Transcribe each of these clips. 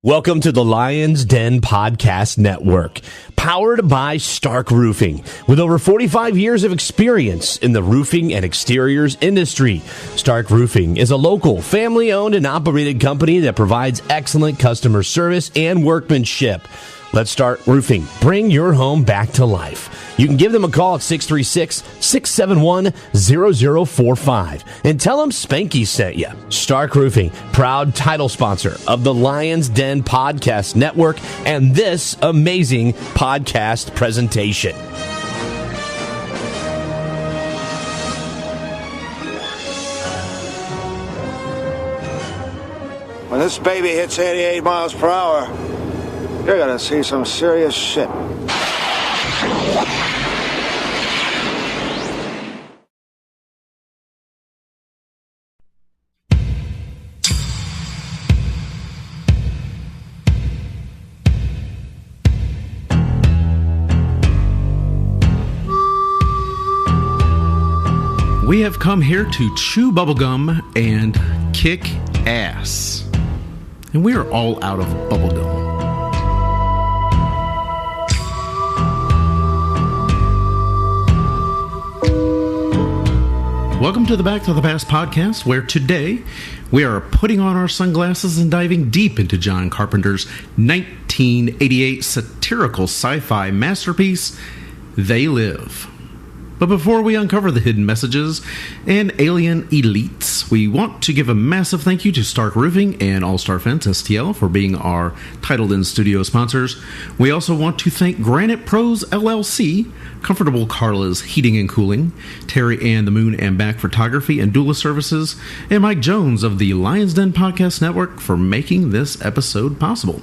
Welcome to the Lion's Den Podcast Network, powered by Stark Roofing. With over 45 years of experience in the roofing and exteriors industry, Stark Roofing is a local, family-owned and operated company that provides excellent customer service and workmanship. Let's Start Roofing. Bring your home back to life. You can give them a call at 636-671-0045 and tell them Spanky sent you. Stark Roofing, proud title sponsor of the Lion's Den Podcast Network and this amazing podcast presentation. When this baby hits 88 miles per hour, you're gonna see some serious shit. We have come here to chew bubblegum and kick ass. And we are all out of bubblegum. Welcome to the Back to the Past podcast, where today we are putting on our sunglasses and diving deep into John Carpenter's 1988 satirical sci-fi masterpiece, They Live. But before we uncover the hidden messages and alien elites, we want to give a massive thank you to Stark Roofing and AllStar Fence STL for being our titled-in studio sponsors. We also want to thank Granite Pros LLC, Comfortable Carla's Heating and Cooling, Terry and the Moon and Back Photography and Doula Services, and Mike Jones of the Lion's Den Podcast Network for making this episode possible.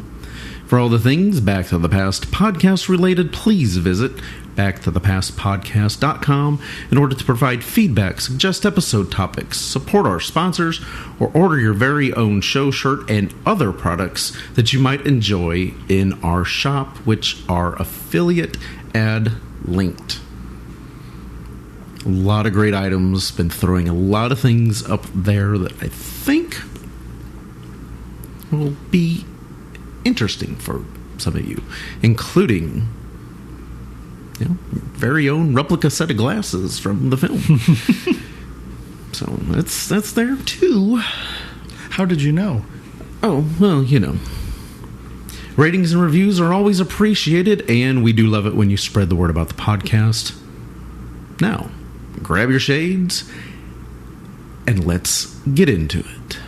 For all the things Back to the Past podcast related, please visit backtothepastpodcast.com in order to provide feedback, suggest episode topics, support our sponsors, or order your very own show shirt and other products that you might enjoy in our shop, which are affiliate ad linked. A lot of great items. Been throwing a lot of things up there that I think will be interesting for some of you, including very own replica set of glasses from the film. So that's there too. How did you know? Oh, well, ratings and reviews are always appreciated, and we do love it when you spread the word about the podcast. Now, grab your shades and let's get into it.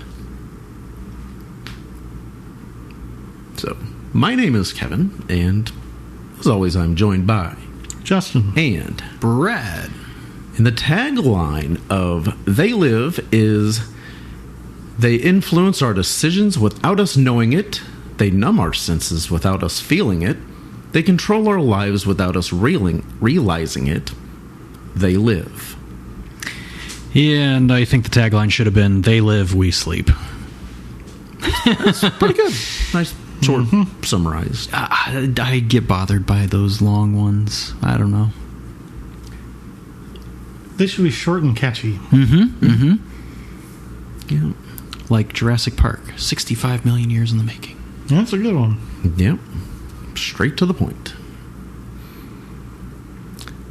So, my name is Kevin, and as always, I'm joined by Justin and Brad. And the tagline of They Live is, they influence our decisions without us knowing it. They numb our senses without us feeling it. They control our lives without us realizing it. They live. Yeah, and I think the tagline should have been, they live, we sleep. That's pretty good. Nice. Short, summarized. I get bothered by those long ones. I don't know. They should be short and catchy. Yeah. Like Jurassic Park. 65 million years in the making. That's a good one. Yep. Straight to the point.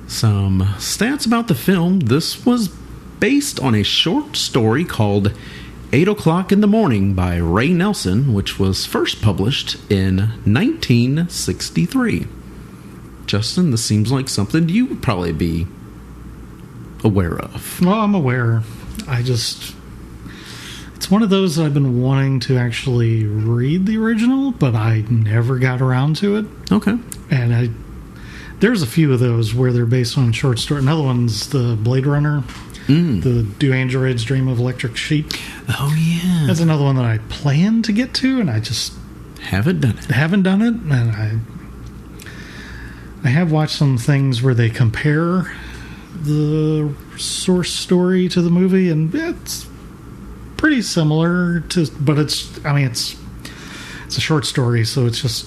Some stats about the film. This was based on a short story called 8 o'clock in the Morning by Ray Nelson, which was first published in 1963. Justin, this seems like something you would probably be aware of. Well, I'm aware. It's one of those that I've been wanting to actually read the original, but I never got around to it. Okay. And there's a few of those where they're based on short story. Another one's the Blade Runner. The Do Androids Dream of Electric Sheep? Oh, yeah. That's another one that I plan to get to, and I just haven't done it. And I have watched some things where they compare the source story to the movie, and it's pretty similar to, but it's a short story, so it's just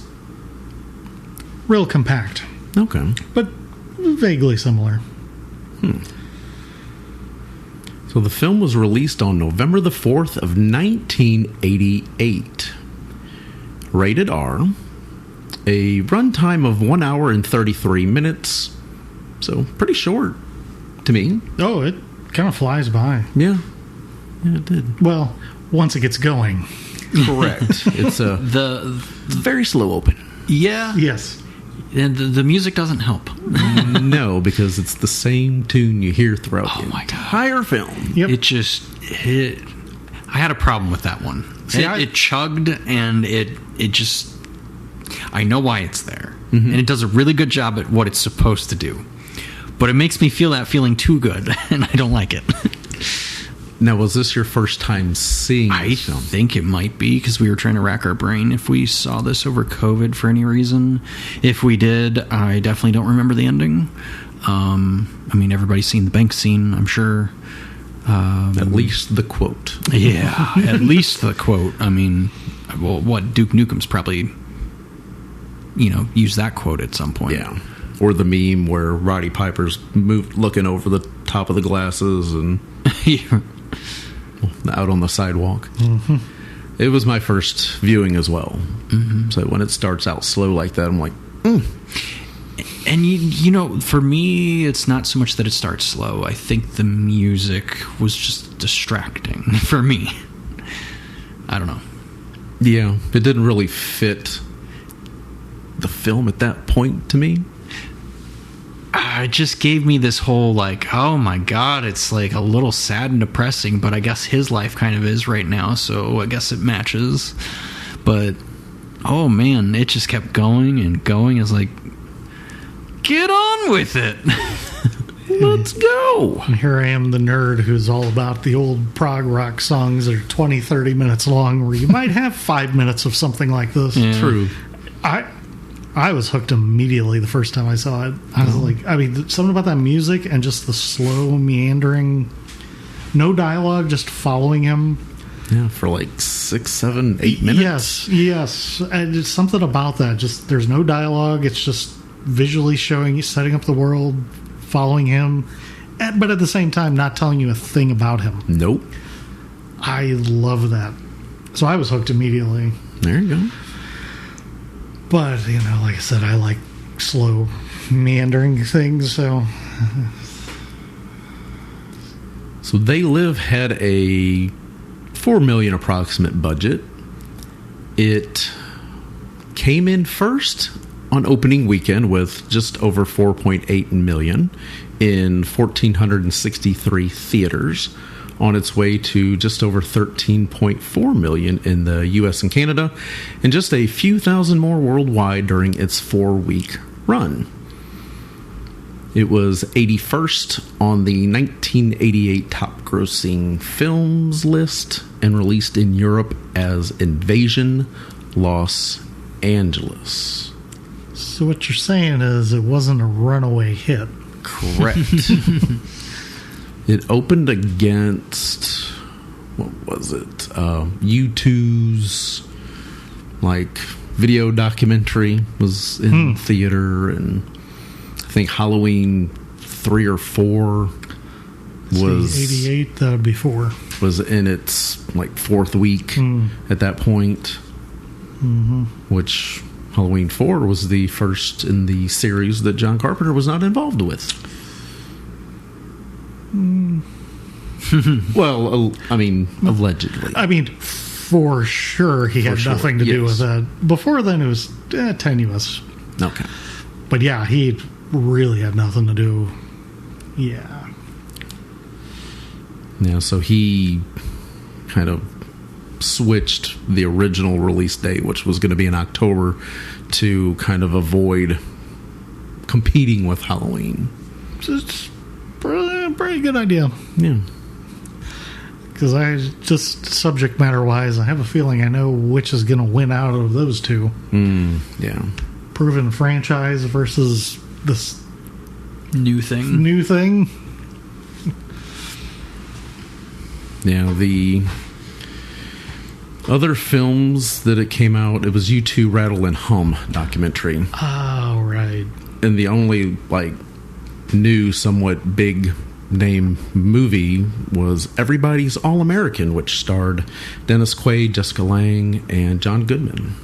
real compact. Okay. But vaguely similar. So the film was released on November the 4th of 1988. rated R, a runtime of 1 hour and 33 minutes, so pretty short to me. Oh, it kind of flies by. Yeah, it did. Well, once it gets going. Correct. It's a very slow open. Yeah. Yes. And the music doesn't help. No, because it's the same tune you hear throughout the entire film. Yep. I had a problem with that one. See, it chugged, and it just... I know why it's there. Mm-hmm. And it does a really good job at what it's supposed to do. But it makes me feel that feeling too good, and I don't like it. Now, was this your first time seeing this film? I think it might be, because we were trying to rack our brain if we saw this over COVID for any reason. If we did, I definitely don't remember the ending. I mean, everybody's seen the bank scene, I'm sure. At least the quote. Yeah, at least the quote. I mean, well, what, Duke Nukem's probably, used that quote at some point. Yeah. Or the meme where Roddy Piper's looking over the top of the glasses and... Yeah. Out on the sidewalk. Mm-hmm. It was my first viewing as well. Mm-hmm. So when it starts out slow like that, I'm like, And for me, it's not so much that it starts slow. I think the music was just distracting for me. I don't know. Yeah, it didn't really fit the film at that point to me. It just gave me this whole, oh my god, it's a little sad and depressing, but I guess his life kind of is right now, so I guess it matches. But, oh man, it just kept going and going. It's get on with it. Let's go. And here I am, the nerd who's all about the old prog rock songs that are 20, 30 minutes long, where you might have 5 minutes of something like this. Yeah. True. I was hooked immediately the first time I saw it. I was something about that music and just the slow meandering, no dialogue, just following him. Yeah, for 6, 7, 8 minutes. Yes. And it's something about that. Just there's no dialogue. It's just visually showing you, setting up the world, following him, but at the same time not telling you a thing about him. Nope. I love that. So I was hooked immediately. There you go. But, like I said, I like slow, meandering things, so... So They Live had a $4 million approximate budget. It came in first on opening weekend with just over $4.8 million in 1,463 theaters, on its way to just over $13.4 million in the U.S. and Canada, and just a few thousand more worldwide during its 4-week run. It was 81st on the 1988 top-grossing films list and released in Europe as Invasion Los Angeles. So what you're saying is it wasn't a runaway hit. Correct. It opened against, what was it? U2's video documentary was in theater, and I think Halloween 3 or 4 was 88. That would be 4. Was in its 4th week at that point. Mm-hmm. Which Halloween 4 was the first in the series that John Carpenter was not involved with. Well, allegedly. For sure he had nothing to do with that. Before then, it was tenuous. Okay. But yeah, he really had nothing to do. Yeah. Yeah, so he kind of switched the original release date, which was going to be in October, to kind of avoid competing with Halloween. It's pretty good idea. Yeah. Because I just, subject matter wise, I have a feeling I know which is going to win out of those two. Yeah. Proven franchise versus this new thing. Yeah, the other films that it came out, it was U2 Rattle and Hum documentary. Oh, right. And the only, new, somewhat big name movie was Everybody's All-American, which starred Dennis Quaid, Jessica Lange, and John Goodman.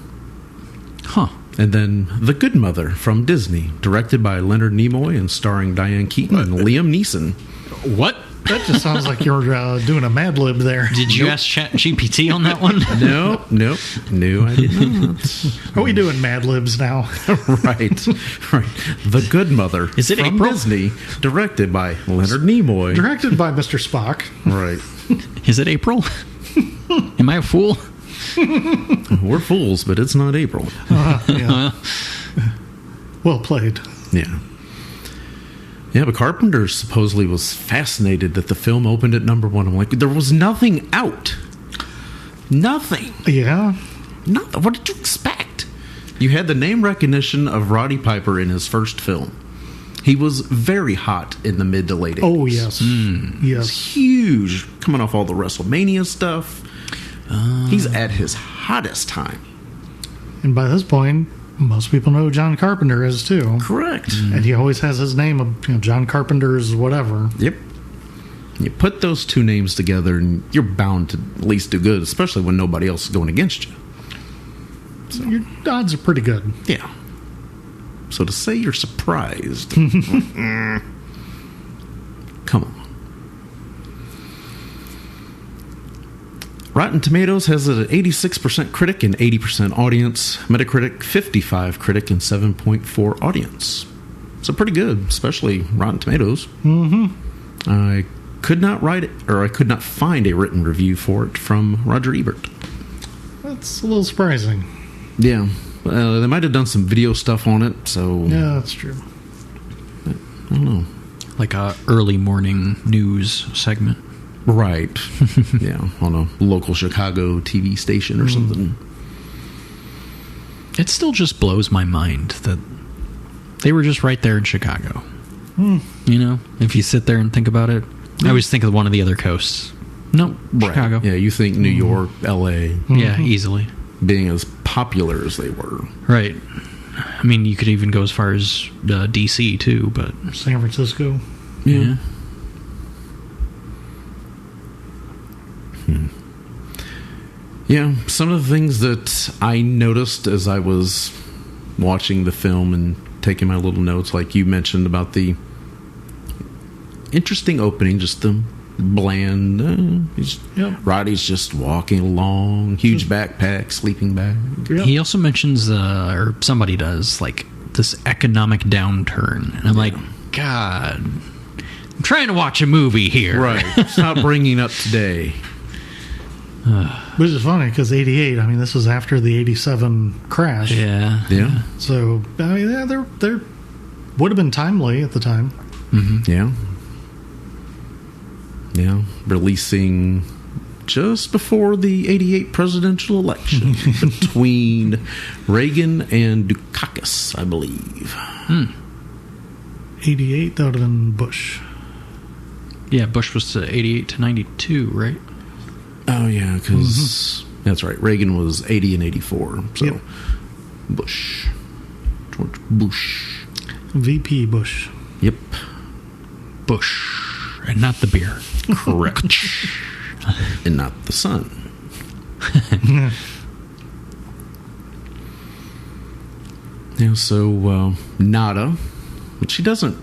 And then The Good Mother from Disney, directed by Leonard Nimoy and starring Diane Keaton and Liam Neeson. What? That just sounds like you're doing a Mad Lib there. Did you ask ChatGPT on that one? No, I did not. Are we doing Mad Libs now? Right. The Good Mother. Is it from April? Disney, directed by Leonard Nimoy. Directed by Mr. Spock. Right. Is it April? Am I a fool? We're fools, but it's not April. Yeah. Well played. Yeah. Yeah, but Carpenter supposedly was fascinated that the film opened at number 1. I'm like, there was nothing out. Nothing. Yeah. Nothing. What did you expect? You had the name recognition of Roddy Piper in his first film. He was very hot in the mid to late 80s. Oh, yes. Yes. Huge. Coming off all the WrestleMania stuff. He's at his hottest time. And by this point, most people know who John Carpenter is, too. Correct. And he always has his name of John Carpenter's whatever. Yep. You put those two names together and you're bound to at least do good, especially when nobody else is going against you. So your odds are pretty good. Yeah. So to say you're surprised, come on. Rotten Tomatoes has an 86% critic and 80% audience. Metacritic, 55 critic and 7.4 audience. So pretty good, especially Rotten Tomatoes. Mm-hmm. I could not find a written review for it from Roger Ebert. That's a little surprising. Yeah. They might have done some video stuff on it, so... Yeah, that's true. I don't know. Like a early morning news segment. Right. Yeah, on a local Chicago TV station or something. It still just blows my mind that they were just right there in Chicago. You know, if you sit there and think about it. I always think of one of the other coasts. Nope, Right. Chicago. Yeah, you think New York, L.A. Yeah, easily. being as popular as they were. Right. I mean, you could even go as far as D.C. too, but... San Francisco. Yeah. Yeah, some of the things that I noticed as I was watching the film and taking my little notes, like you mentioned about the interesting opening, just the bland. Roddy's just walking along, huge backpack, sleeping bag. Yep. He also mentions, or somebody does, like this economic downturn. And I'm like, God, I'm trying to watch a movie here. Right. Stop bringing up today. Which is funny because 88, I mean, this was after the 87 crash. Yeah. Yeah. So, I mean, yeah, they're would have been timely at the time. Mm-hmm. Yeah. Yeah. Releasing just before the 88 presidential election between Reagan and Dukakis, I believe. 88, that would have been Bush. Yeah, Bush was to 88 to 92, right? Oh, yeah, because that's right. Reagan was 80 and 84. So, Yep. Bush. George Bush. VP Bush. Yep. Bush. And not the beer. Correct. And not the sun. Yeah, so Nada, which she doesn't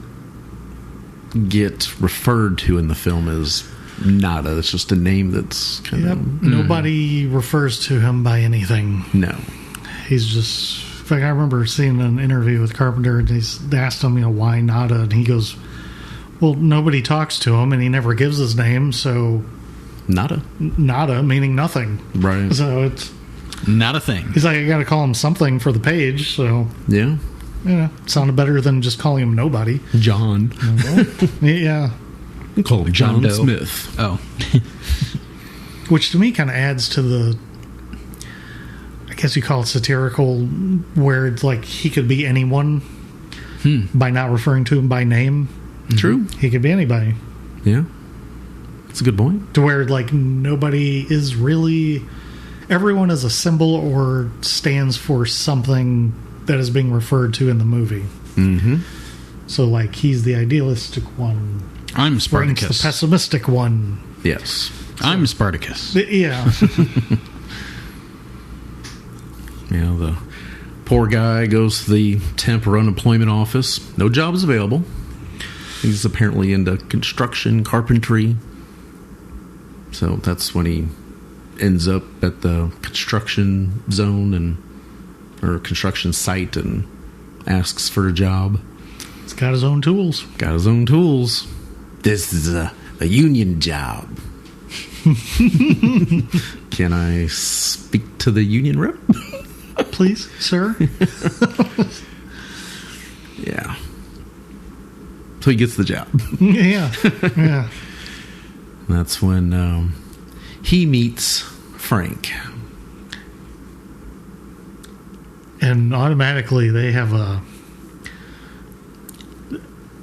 get referred to in the film as Nada. It's just a name that's kind of... Nobody refers to him by anything. No. He's just... In fact, I remember seeing an interview with Carpenter, and they asked him, why Nada? And he goes, well, nobody talks to him, and he never gives his name, so... Nada. Nada, meaning nothing. Right. So it's... Not a thing. He's like, I got to call him something for the page, so... Yeah. Yeah, it sounded better than just calling him nobody. John. Yeah. Call him John Doe. Smith. Oh. Which to me kind of adds to the... I guess you call it satirical, where it's like he could be anyone by not referring to him by name. True. He could be anybody. Yeah. That's a good point. To where, like, nobody is really... Everyone is a symbol or stands for something that is being referred to in the movie. Mm-hmm. So, like, he's the idealistic one. I'm Frank's Spartacus. the pessimistic one. Yes. I'm Spartacus. Yeah. Yeah, Poor guy goes to the temp or unemployment office. No jobs available. He's apparently into construction, carpentry. So that's when he ends up at the construction zone or construction site and asks for a job. He's got his own tools. Got his own tools. This is a union job. Can I speak to the union rep? Please, sir. Yeah. So he gets the job. Yeah. That's when he meets Frank. And automatically they have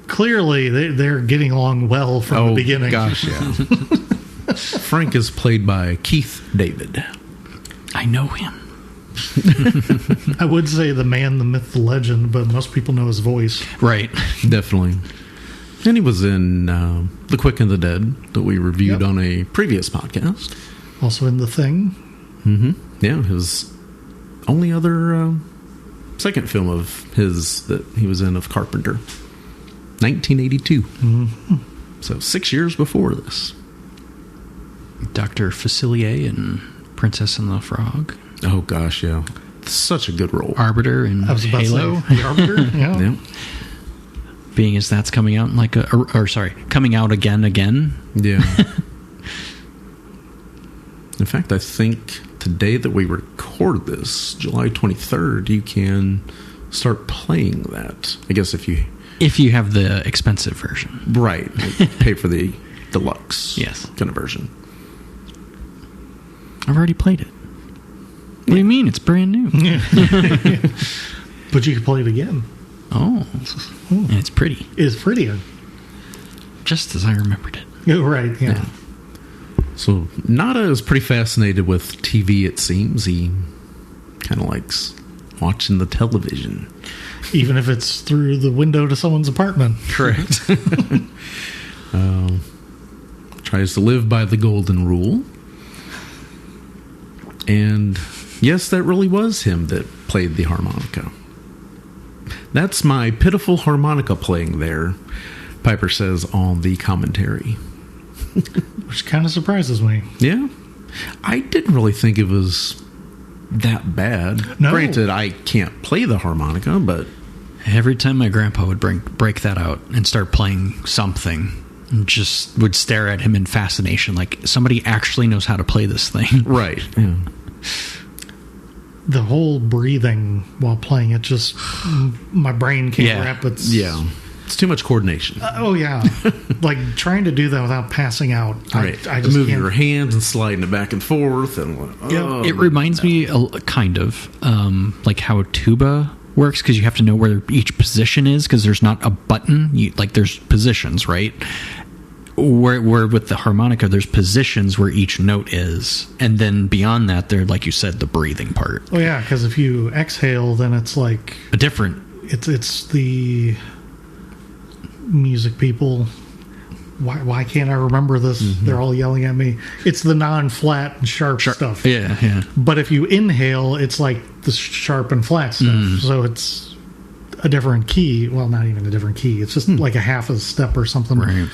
clearly they're getting along well from the beginning. Gosh, yeah. Frank is played by Keith David. I know him. I would say the man, the myth, the legend, but most people know his voice. Right. Definitely. And he was in The Quick and the Dead that we reviewed on a previous podcast. Also in The Thing. Mm-hmm. Yeah, his only other second film of his that he was in of Carpenter. 1982. Mm-hmm. So 6 years before this. Dr. Facilier and Princess and the Frog. Oh, gosh, yeah. Such a good role. Arbiter and I was about Halo. to say, the Arbiter? Yeah. Yeah. Being as that's coming out in like coming out again. Yeah. In fact, I think today that we record this, July 23rd, you can start playing that. I guess if you have the expensive version. Right. Pay for the deluxe Yes. kind of version. I've already played it. What do you mean? It's brand new. But you can play it again. Oh. And it's pretty. It's prettier. Just as I remembered it. Yeah, right, yeah. So Nada is pretty fascinated with TV, it seems. He kind of likes watching the television. Even if it's through the window to someone's apartment. Correct. Tries to live by the golden rule. And yes, that really was him that played the harmonica. That's my pitiful harmonica playing there, Piper says on the commentary. Which kind of surprises me. Yeah. I didn't really think it was that bad. No. Granted, I can't play the harmonica, but... Every time my grandpa would break that out and start playing something, and just would stare at him in fascination, like somebody actually knows how to play this thing. Right. Yeah. The whole breathing while playing it, just my brain can't wrap its... Yeah. It's too much coordination. Oh, yeah. Like trying to do that without passing out. Right. I just moving can't. your hands and sliding it back and forth. And It reminds me kind of like how a tuba works, because you have to know where each position is, because there's not a button. There's positions, right? Where with the harmonica, there's positions where each note is, and then beyond that, they're, like you said, the breathing part. Oh, yeah, because if you exhale, then it's like... A different... It's the music people... Why can't I remember this? Mm-hmm. They're all yelling at me. It's the non-flat and sharp stuff. Yeah, yeah. But if you inhale, it's like the sharp and flat stuff. Mm. So it's a different key. Well, not even a different key. It's just like a half a step or something. Right.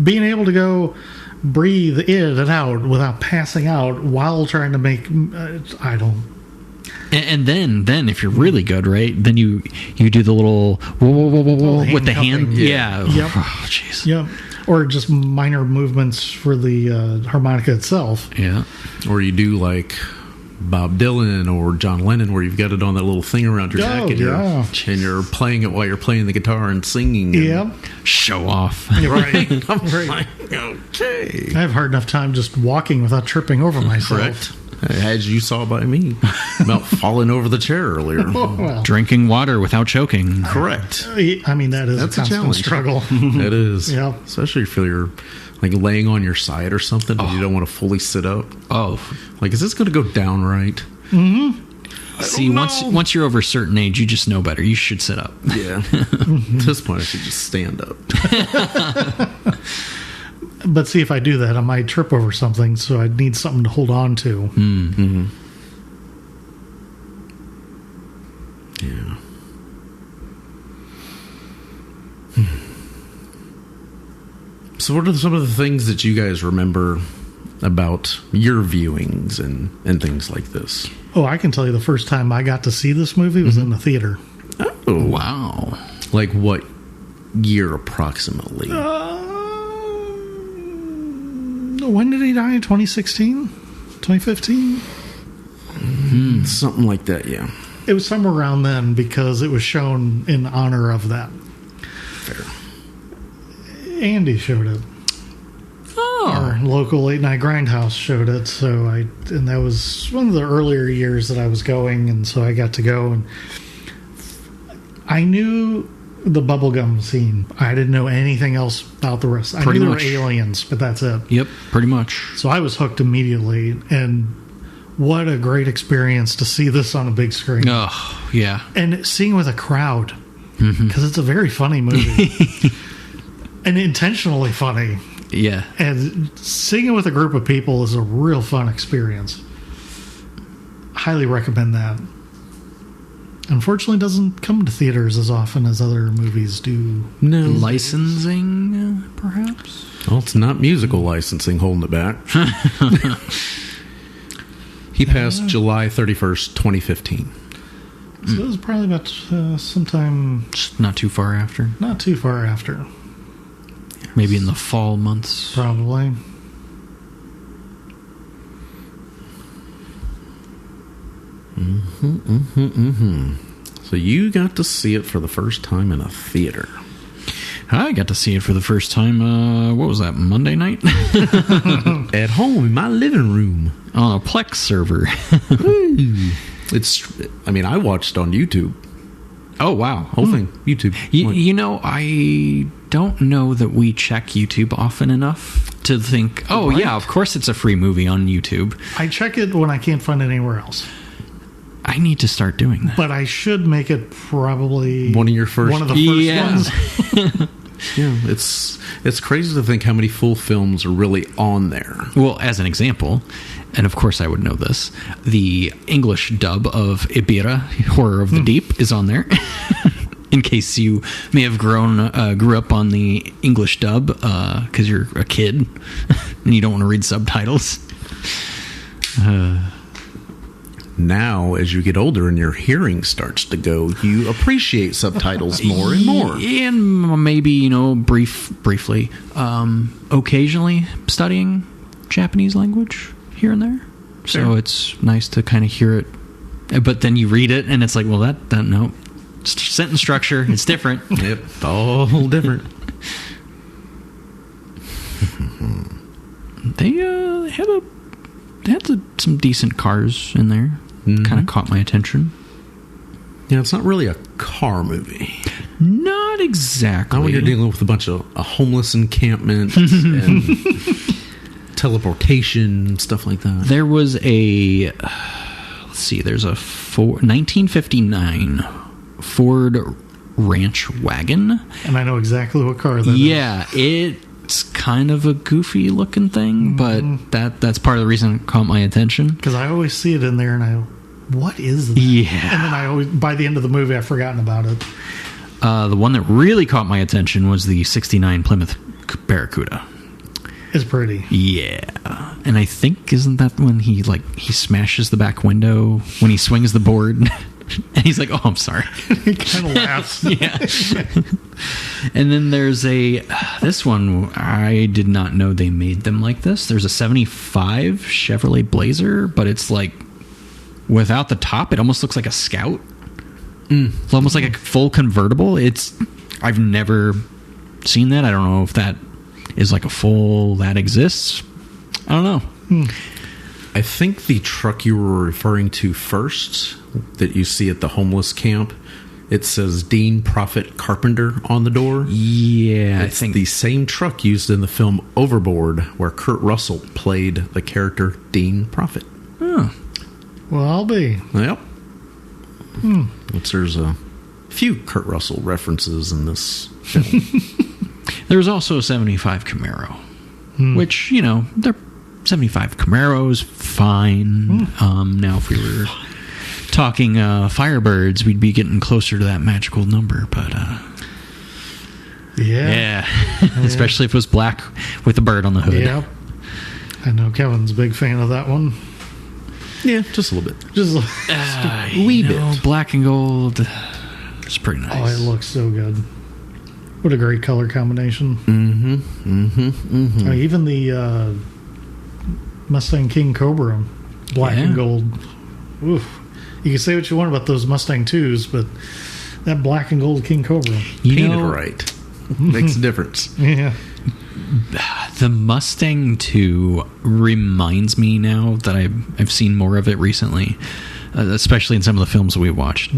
Being able to go breathe in and out without passing out while trying to make... I don't... And then if you're really good, right, then you do the little whoa with the hand. Yeah. Yep. Oh, jeez. Yep. Or just minor movements for the harmonica itself. Yeah. Or you do like Bob Dylan or John Lennon, where you've got it on that little thing around your neck, and you're playing it while you're playing the guitar and singing. Yep. Show off. Right. I'm like, okay. I have hard enough time just walking without tripping over myself. Correct. As you saw by me, about falling over the chair earlier. Oh, well. Drinking water without choking. Correct. I mean, that's a constant struggle. It is. Yeah. Especially if you're like laying on your side or something and you don't want to fully sit up. Oh. Like, is this going to go down right? Mm-hmm. See, once you're over a certain age, you just know better. You should sit up. Yeah. At this point, I should just stand up. But see, if I do that, I might trip over something, so I need something to hold on to. Mm-hmm. So what are some of the things that you guys remember about your viewings and things like this? Oh, I can tell you the first time I got to see this movie was in the theater. Oh, Wow. like what year approximately? When did he die? 2016? 2015? Something like that, yeah. It was somewhere around then because it was shown in honor of that. Fair. Andy showed it. Oh. Our local late night grindhouse showed it, and that was one of the earlier years that I was going, and so I got to go, and I knew the bubblegum scene. I didn't know anything else about the rest. I Pretty knew much. there were aliens, but that's it. Yep, pretty much. So I was hooked immediately, and what a great experience to see this on a big screen. Oh, yeah. And seeing with a crowd, because it's a very funny movie. And intentionally funny. Yeah. And seeing it with a group of people is a real fun experience. Highly recommend that. Unfortunately, it doesn't come to theaters as often as other movies do. No. Licensing, perhaps? Well, it's not musical licensing holding it back. He passed July 31st, 2015. So it was probably about sometime Just not too far after. not too far after, Maybe in the fall months. probably. So you got to see it for the first time in a theater. I got to see it for the first time, what was that, Monday night? At home in my living room. On a Plex server. I watched on YouTube. Oh, wow. Whole thing. YouTube. You know, I don't know that we check YouTube often enough to think, oh, Right. yeah, of course it's a free movie on YouTube. I check it when I can't find it anywhere else. I need to start doing that. But I should make it probably One of your first- one of the first Yeah. ones. Yeah, it's crazy to think how many full films are really on there. Well, as an example, and of course I would know this, the English dub of Ibira, Horror of the Deep, is on there. In case you may have grew up on the English dub because you're a kid and you don't want to read subtitles. Now, as you get older and your hearing starts to go, you appreciate subtitles more and more. And maybe, briefly, occasionally studying Japanese language here and there. So Sure. it's nice to kind of hear it. But then you read it and it's like, well, that no. Sentence structure, it's different. Yep, all different. They had some decent cars in there. Kind of caught my attention. Yeah, it's not really a car movie. Not exactly. Not when you're dealing with a bunch of a homeless encampment and teleportation, stuff like that. There was a, there's a 1959 Ford Ranch wagon. And I know exactly what car that is. Yeah, it's kind of a goofy looking thing, but that's part of the reason it caught my attention. Because I always see it in there and what is that? Yeah. And then I always, by the end of the movie, I've forgotten about it. The one that really caught my attention was the 69 Plymouth Barracuda. It's pretty. Yeah. And I think, isn't that when he smashes the back window when he swings the board? And he's like, oh, I'm sorry. He kind of laughs. Yeah. And then there's this one, I did not know they made them like this. There's a 75 Chevrolet Blazer, but it's like, without the top, it almost looks like a Scout. It's almost like a full convertible. I've never seen that. I don't know if that is like a full that exists. I don't know. I think the truck you were referring to first, that you see at the homeless camp, it says Dean Prophet Carpenter on the door. Yeah, It's the same truck used in the film Overboard, where Kurt Russell played the character Dean Prophet. Oh. Well, I'll be. Yep. There's a few Kurt Russell references in this film. There's also a 75 Camaro, which, they're 75 Camaros, fine. Now, if we were talking Firebirds, we'd be getting closer to that magical number, but Yeah. Especially if it was black with a bird on the hood. Yep. I know Kevin's a big fan of that one. Yeah, just a little bit. Just A wee bit. Black and gold. It's pretty nice. Oh, it looks so good. What a great color combination. Even the Mustang King Cobra, black and gold. Oof. You can say what you want about those Mustang 2s, but that black and gold King Cobra. Painted right. Makes a difference. Yeah. The Mustang 2 reminds me now that I've seen more of it recently, especially in some of the films that we watched.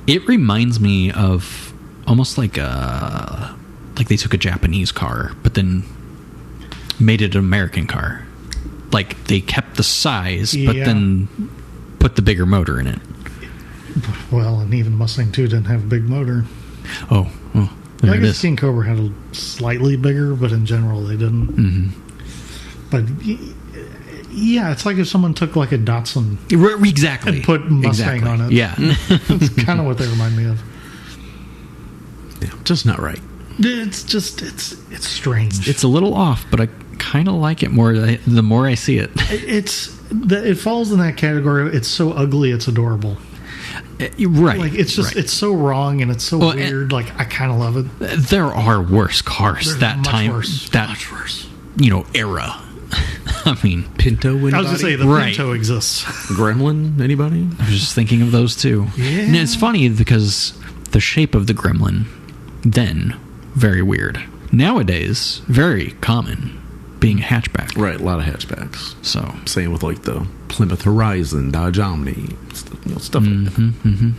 It reminds me of almost like they took a Japanese car, but then made it an American car. Like they kept the size, but then put the bigger motor in it. Well, and even Mustang 2 didn't have a big motor. Oh. I guess King Cobra had a slightly bigger, but in general they didn't. But yeah, it's like if someone took like a Datsun exactly and put Mustang on it. Yeah. That's kind of what they remind me of. Yeah, just not right. It's strange. It's a little off, but I kind of like it more the more I see it. It falls in that category. It's so ugly, it's adorable. Right. Like it's just it's so wrong and it's so weird. Like I kind of love it. There are worse cars much worse. Era. I mean, Pinto. Anybody? I was going to say the Pinto exists. Gremlin. Anybody? I was just thinking of those too. Yeah. And it's funny because the shape of the Gremlin then very weird. Nowadays, very common. Being a hatchback. Right, a lot of hatchbacks. So same with like the Plymouth Horizon, Dodge Omni, stuff like that.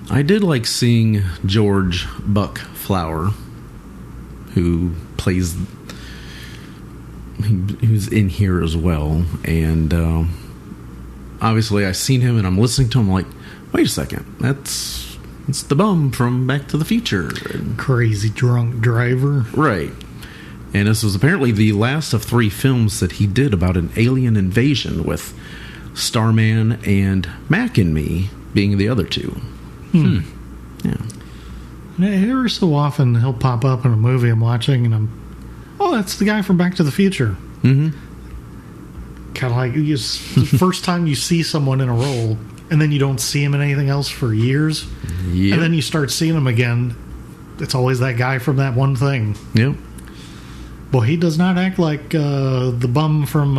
I did like seeing George Buck Flower, who plays. Who's in here as well, and obviously I seen him and I'm listening to him like, wait a second, it's the bum from Back to the Future. Crazy drunk driver. Right. And this was apparently the last of 3 films that he did about an alien invasion, with Starman and Mac and Me being the other 2. Yeah. Every so often he'll pop up in a movie I'm watching and that's the guy from Back to the Future. Kind of like the first time you see someone in a role and then you don't see him in anything else for years. Yep. And then you start seeing him again. It's always that guy from that one thing. Yep. Well, he does not act like the bum from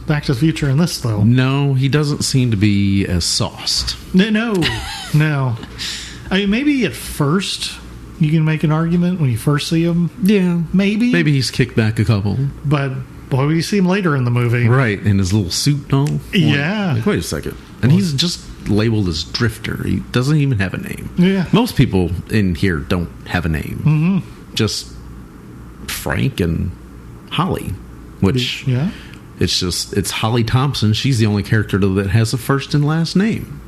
Back to the Future in this, though. No, he doesn't seem to be as sauced. No. I mean, maybe at first you can make an argument when you first see him. Yeah. Maybe he's kicked back a couple. But, boy, we see him later in the movie. Right, in his little suit and all. Yeah. Like, wait a second. And he's just labeled as Drifter. He doesn't even have a name. Yeah. Most people in here don't have a name. Just Frank and Holly, which it's Holly Thompson. She's the only character that has a first and last name,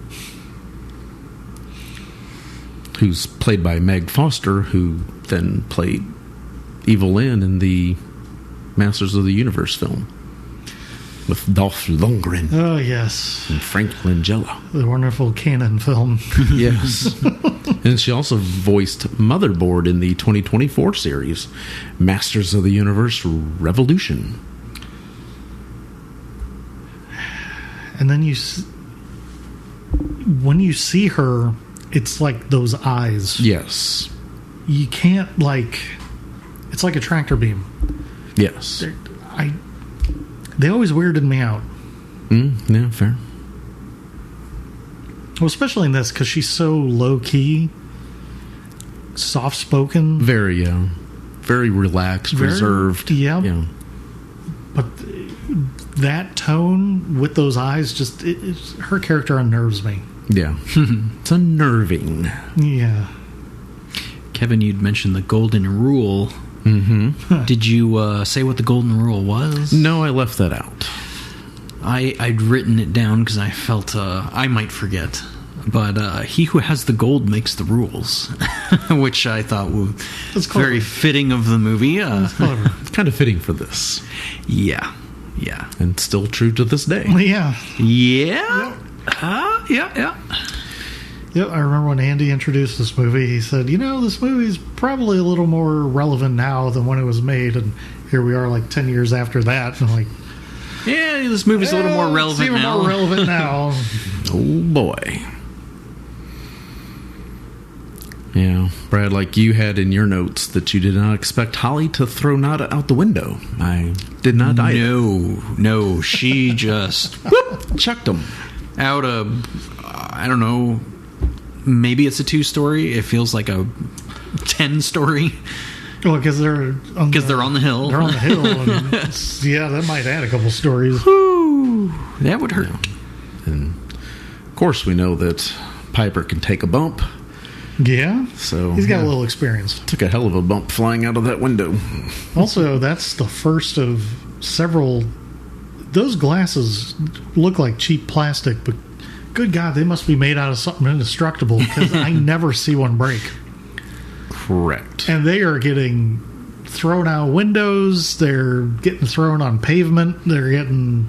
who's played by Meg Foster, who then played Evil Lynn in the Masters of the Universe film with Dolph Lundgren. Oh, yes. And Frank Langella. The wonderful Canon film. Yes. And she also voiced Motherboard in the 2024 series, Masters of the Universe Revolution. And then when you see her, it's like those eyes. Yes. You can't, it's like a tractor beam. Yes. They always weirded me out. Yeah, fair. Well, especially in this, because she's so low-key, soft-spoken. Very relaxed, reserved. Yeah. But that tone with those eyes, her character unnerves me. Yeah. It's unnerving. Yeah. Kevin, you'd mentioned the golden rule. Did you say what the golden rule was? No, I left that out. I'd written it down because I felt I might forget. But he who has the gold makes the rules, which I thought was very fitting of the movie. It's kind of fitting for this. Yeah. And still true to this day. Yeah. Yeah. Yeah. Yeah, I remember when Andy introduced this movie, he said, you know, this movie's probably a little more relevant now than when it was made. And here we are like 10 years after that. And I'm like, yeah, this movie's a little more relevant even now. more relevant now. Oh, boy. Yeah, Brad, like you had in your notes that you did not expect Holly to throw Nada out the window. I did not either. No, she just Chucked him. out a, I don't know, maybe it's a 2-story. It feels like a 10-story. Well, because they're on the hill. They're on the hill. And yeah, that might add a couple stories. Whew, that would hurt. And of course, we know that Piper can take a bump. Yeah, So he's got a little experience. Took a hell of a bump flying out of that window. Also, that's the first of several. Those glasses look like cheap plastic, but good God, they must be made out of something indestructible because I never see one break. Correct. And they are getting thrown out windows. They're getting thrown on pavement. They're getting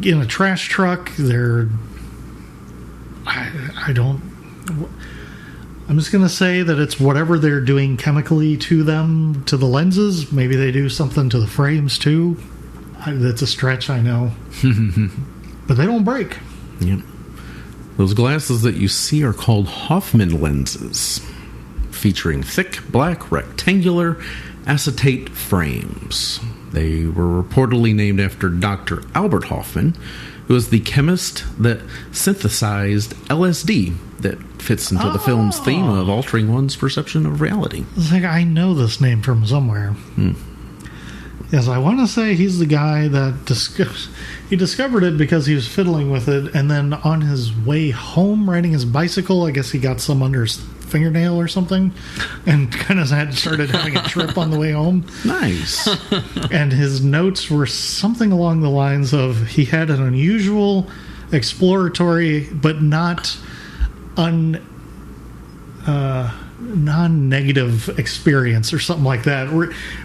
in a trash truck. I'm just going to say that it's whatever they're doing chemically to them, to the lenses. Maybe they do something to the frames too. That's a stretch, I know. But they don't break. Yep. Those glasses that you see are called Hoffman lenses, featuring thick, black, rectangular acetate frames. They were reportedly named after Dr. Albert Hoffman, who was the chemist that synthesized LSD that fits into the film's theme of altering one's perception of reality. It's like, I know this name from somewhere. Yes, I want to say he's the guy that discovered it because he was fiddling with it, and then on his way home riding his bicycle, I guess he got some under his fingernail or something, and kind of started having a trip on the way home. Nice. And his notes were something along the lines of he had an unusual, exploratory, but not non-negative experience or something like that.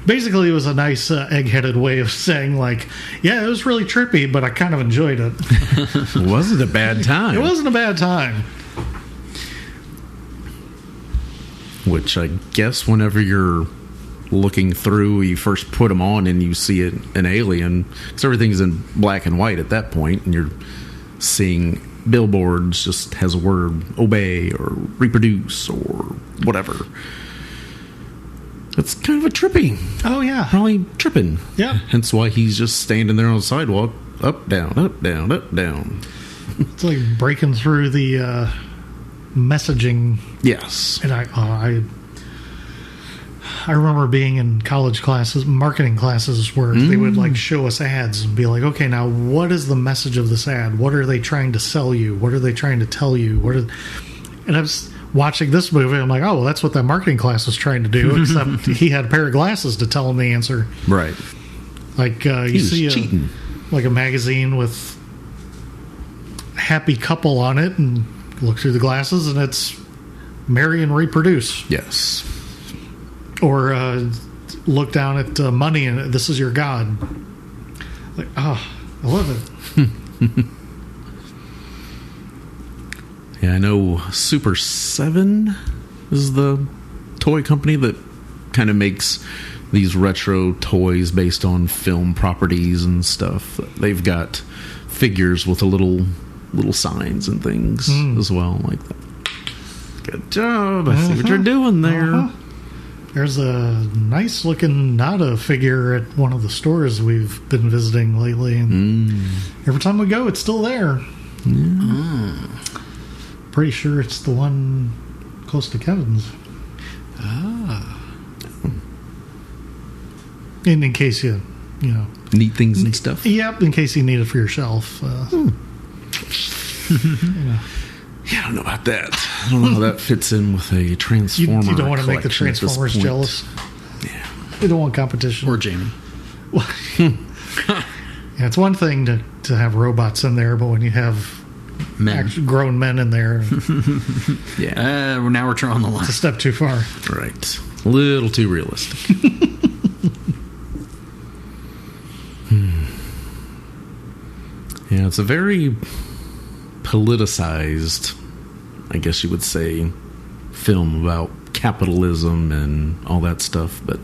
Basically, it was a nice egg-headed way of saying, like, yeah, it was really trippy, but I kind of enjoyed it. It wasn't a bad time. It wasn't a bad time. Which I guess whenever you're looking through, you first put them on and you see an alien, because everything's in black and white at that point, and you're seeing billboards just has a word obey or reproduce or whatever. It's kind of a trippy. Oh, yeah. Probably tripping. Yeah. Hence why he's just standing there on the sidewalk, up, down, up, down, up, down. It's like breaking through the messaging. Yes. And I remember being in college classes, marketing classes, where they would like show us ads and be like, okay, now what is the message of this ad? What are they trying to sell you? What are they trying to tell you? And I was watching this movie, I'm like, oh, well, that's what that marketing class was trying to do, except he had a pair of glasses to tell him the answer. Right. Like you see cheating. Like a magazine with happy couple on it, and look through the glasses, and it's marry and reproduce. Yes. Or look down at money, and this is your God. Like, oh, I love it. Yeah, I know Super 7 is the toy company that kind of makes these retro toys based on film properties and stuff. They've got figures with a little signs and things as well like that. Good job. I see what you're doing there. There's a nice looking Nada figure at one of the stores we've been visiting lately, and every time we go, it's still there. Pretty sure it's the one close to Kevin's. And in case you know, neat things and stuff. Yep, in case you need it for yourself. You know. Yeah, I don't know about that. I don't know how that fits in with a Transformer. You don't want to make the collection at this Transformers point. jealous. Yeah. You don't want competition. Or Jamie. Yeah, it's one thing to have robots in there, but when you have actual grown men in there, Yeah. Now we're drawing the line. it's a step too far. Right. A little too realistic. Yeah, it's a very politicized I guess you would say, film about capitalism and all that stuff. But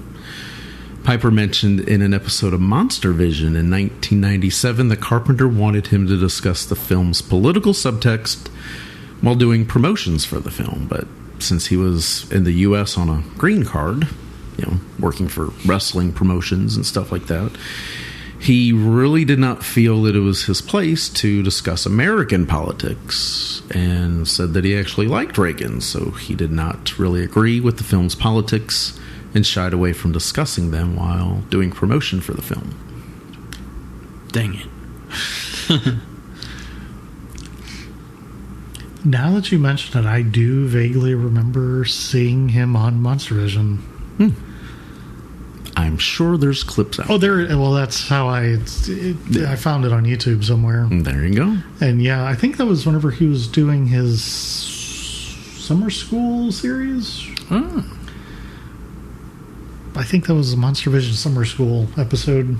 Piper mentioned in an episode of Monster Vision in 1997 that Carpenter wanted him to discuss the film's political subtext while doing promotions for the film. But since he was in the U.S. on a green card, working for wrestling promotions and stuff like that, he really did not feel that it was his place to discuss American politics, and said that he actually liked Reagan, so he did not really agree with the film's politics and shied away from discussing them while doing promotion for the film. Dang it. Now that you mention it, I do vaguely remember seeing him on Monster Vision. I'm sure there's clips out. Oh, well, that's how I found it on YouTube somewhere. There you go. And yeah, I think that was whenever he was doing his summer school series. Oh. I think that was the Monster Vision Summer School episode.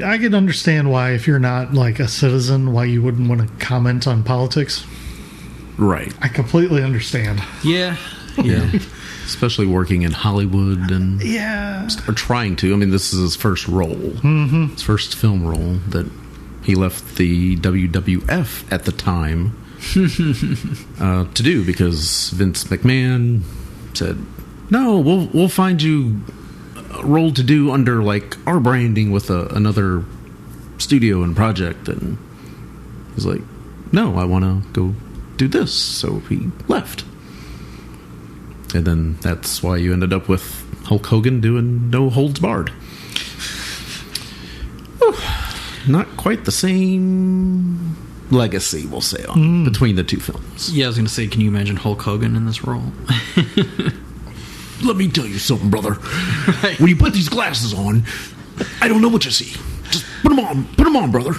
I can understand why, if you're not like a citizen, why you wouldn't want to comment on politics. Right. I completely understand. Yeah. Especially working in Hollywood and or trying to. I mean, this is his first role. Mm-hmm. His first film role that he left the WWF at the time to do, because Vince McMahon said, "No, we'll find you a role to do under like our branding with another studio and project." And he's like, "No, I want to go do this." So he left. And then that's why you ended up with Hulk Hogan doing No Holds Barred. Whew. Not quite the same legacy, we'll say, between the two films. Yeah, I was going to say, can you imagine Hulk Hogan in this role? Let me tell you something, brother. Right. When you put these glasses on, I don't know what you see. Just put them on. Put them on, brother.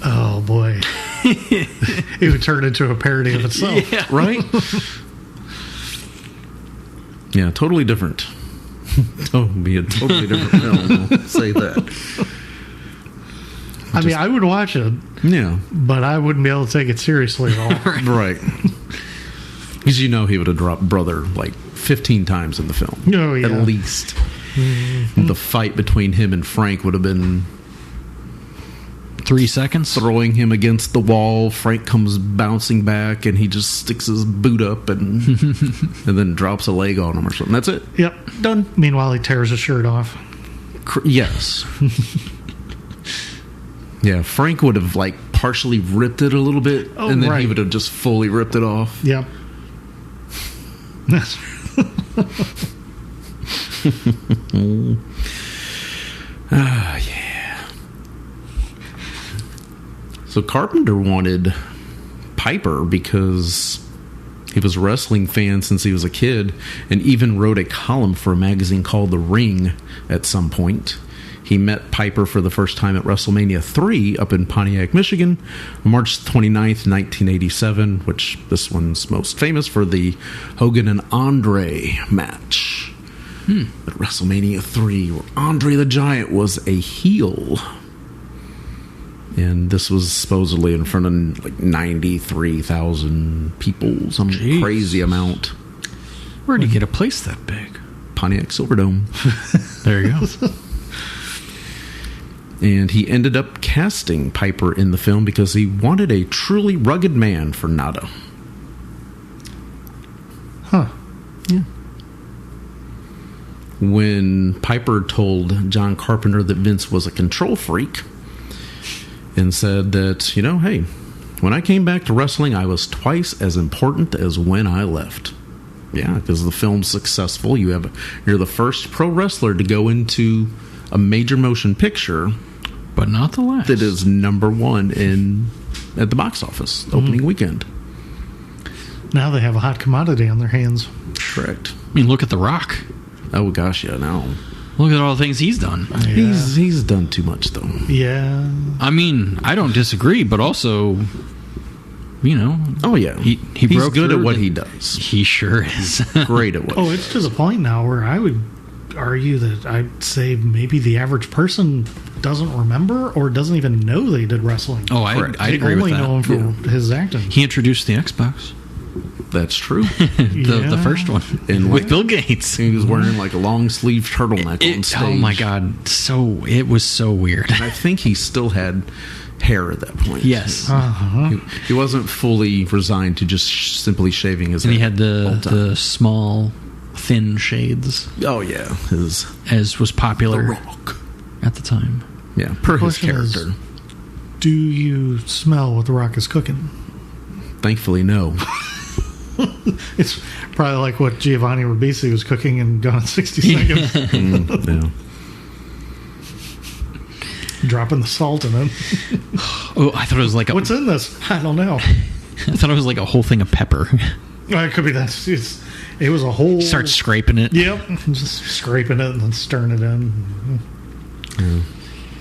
Oh, boy. It would turn into a parody of itself. Yeah. Right? Yeah, totally different. Don't be a totally different film. I'll say that. I mean, I would watch it. Yeah. But I wouldn't be able to take it seriously at all. Right. Because he would have dropped brother like 15 times in the film. Oh, yeah. At least. Mm-hmm. The fight between him and Frank would have been 3 seconds. Throwing him against the wall. Frank comes bouncing back and he just sticks his boot up and and then drops a leg on him or something. That's it. Yep. Done. Meanwhile, he tears his shirt off. Yes. Yeah, Frank would have like partially ripped it a little bit, and then he would have just fully ripped it off. Yep. Yeah. So Carpenter wanted Piper because he was a wrestling fan since he was a kid, and even wrote a column for a magazine called The Ring at some point. He met Piper for the first time at WrestleMania 3 up in Pontiac, Michigan, on March 29th, 1987, which this one's most famous for the Hogan and Andre match at WrestleMania 3, where Andre the Giant was a heel. And this was supposedly in front of like 93,000 people, some crazy amount. Where'd he get a place that big? Pontiac Silverdome. There you go. And he ended up casting Piper in the film because he wanted a truly rugged man for Nada. Huh. Yeah. When Piper told John Carpenter that Vince was a control freak and said that, hey, when I came back to wrestling, I was twice as important as when I left. Yeah, because the film's successful. You're the first pro wrestler to go into a major motion picture, but not the last, that is number one at the box office opening weekend. Now they have a hot commodity on their hands. Correct. I mean, look at The Rock. Oh gosh, yeah. Now look at all the things he's done. Yeah. He's done too much though. Yeah. I mean, I don't disagree, but also, oh yeah, he's broke good at what he does. He sure is. Great at what. Oh, it's to the point now where I would argue that I'd say maybe the average person doesn't remember or doesn't even know they did wrestling. Oh, I They agree with only that. know him for his acting. He introduced the Xbox, That's true. the first one, And with Bill Gates. He was wearing like a long sleeve turtleneck on stage. Oh my god! It was so weird. I think he still had hair at that point. Yes, He wasn't fully resigned to just simply shaving his and head. he had all time. the small, thin shades, Oh yeah, his as was popular The Rock. at the time. Yeah, per his Question is- character. Do you smell what The Rock is cooking? Thankfully, no. It's probably like what Giovanni Ribisi was cooking in Gone in 60 Seconds. No. Dropping the salt in it. Oh, I thought it was like What's in this? I don't know. I thought it was like a whole thing of pepper. Well, it could be that. It was a whole... Start scraping it. Yep. Just scraping it and then stirring it in.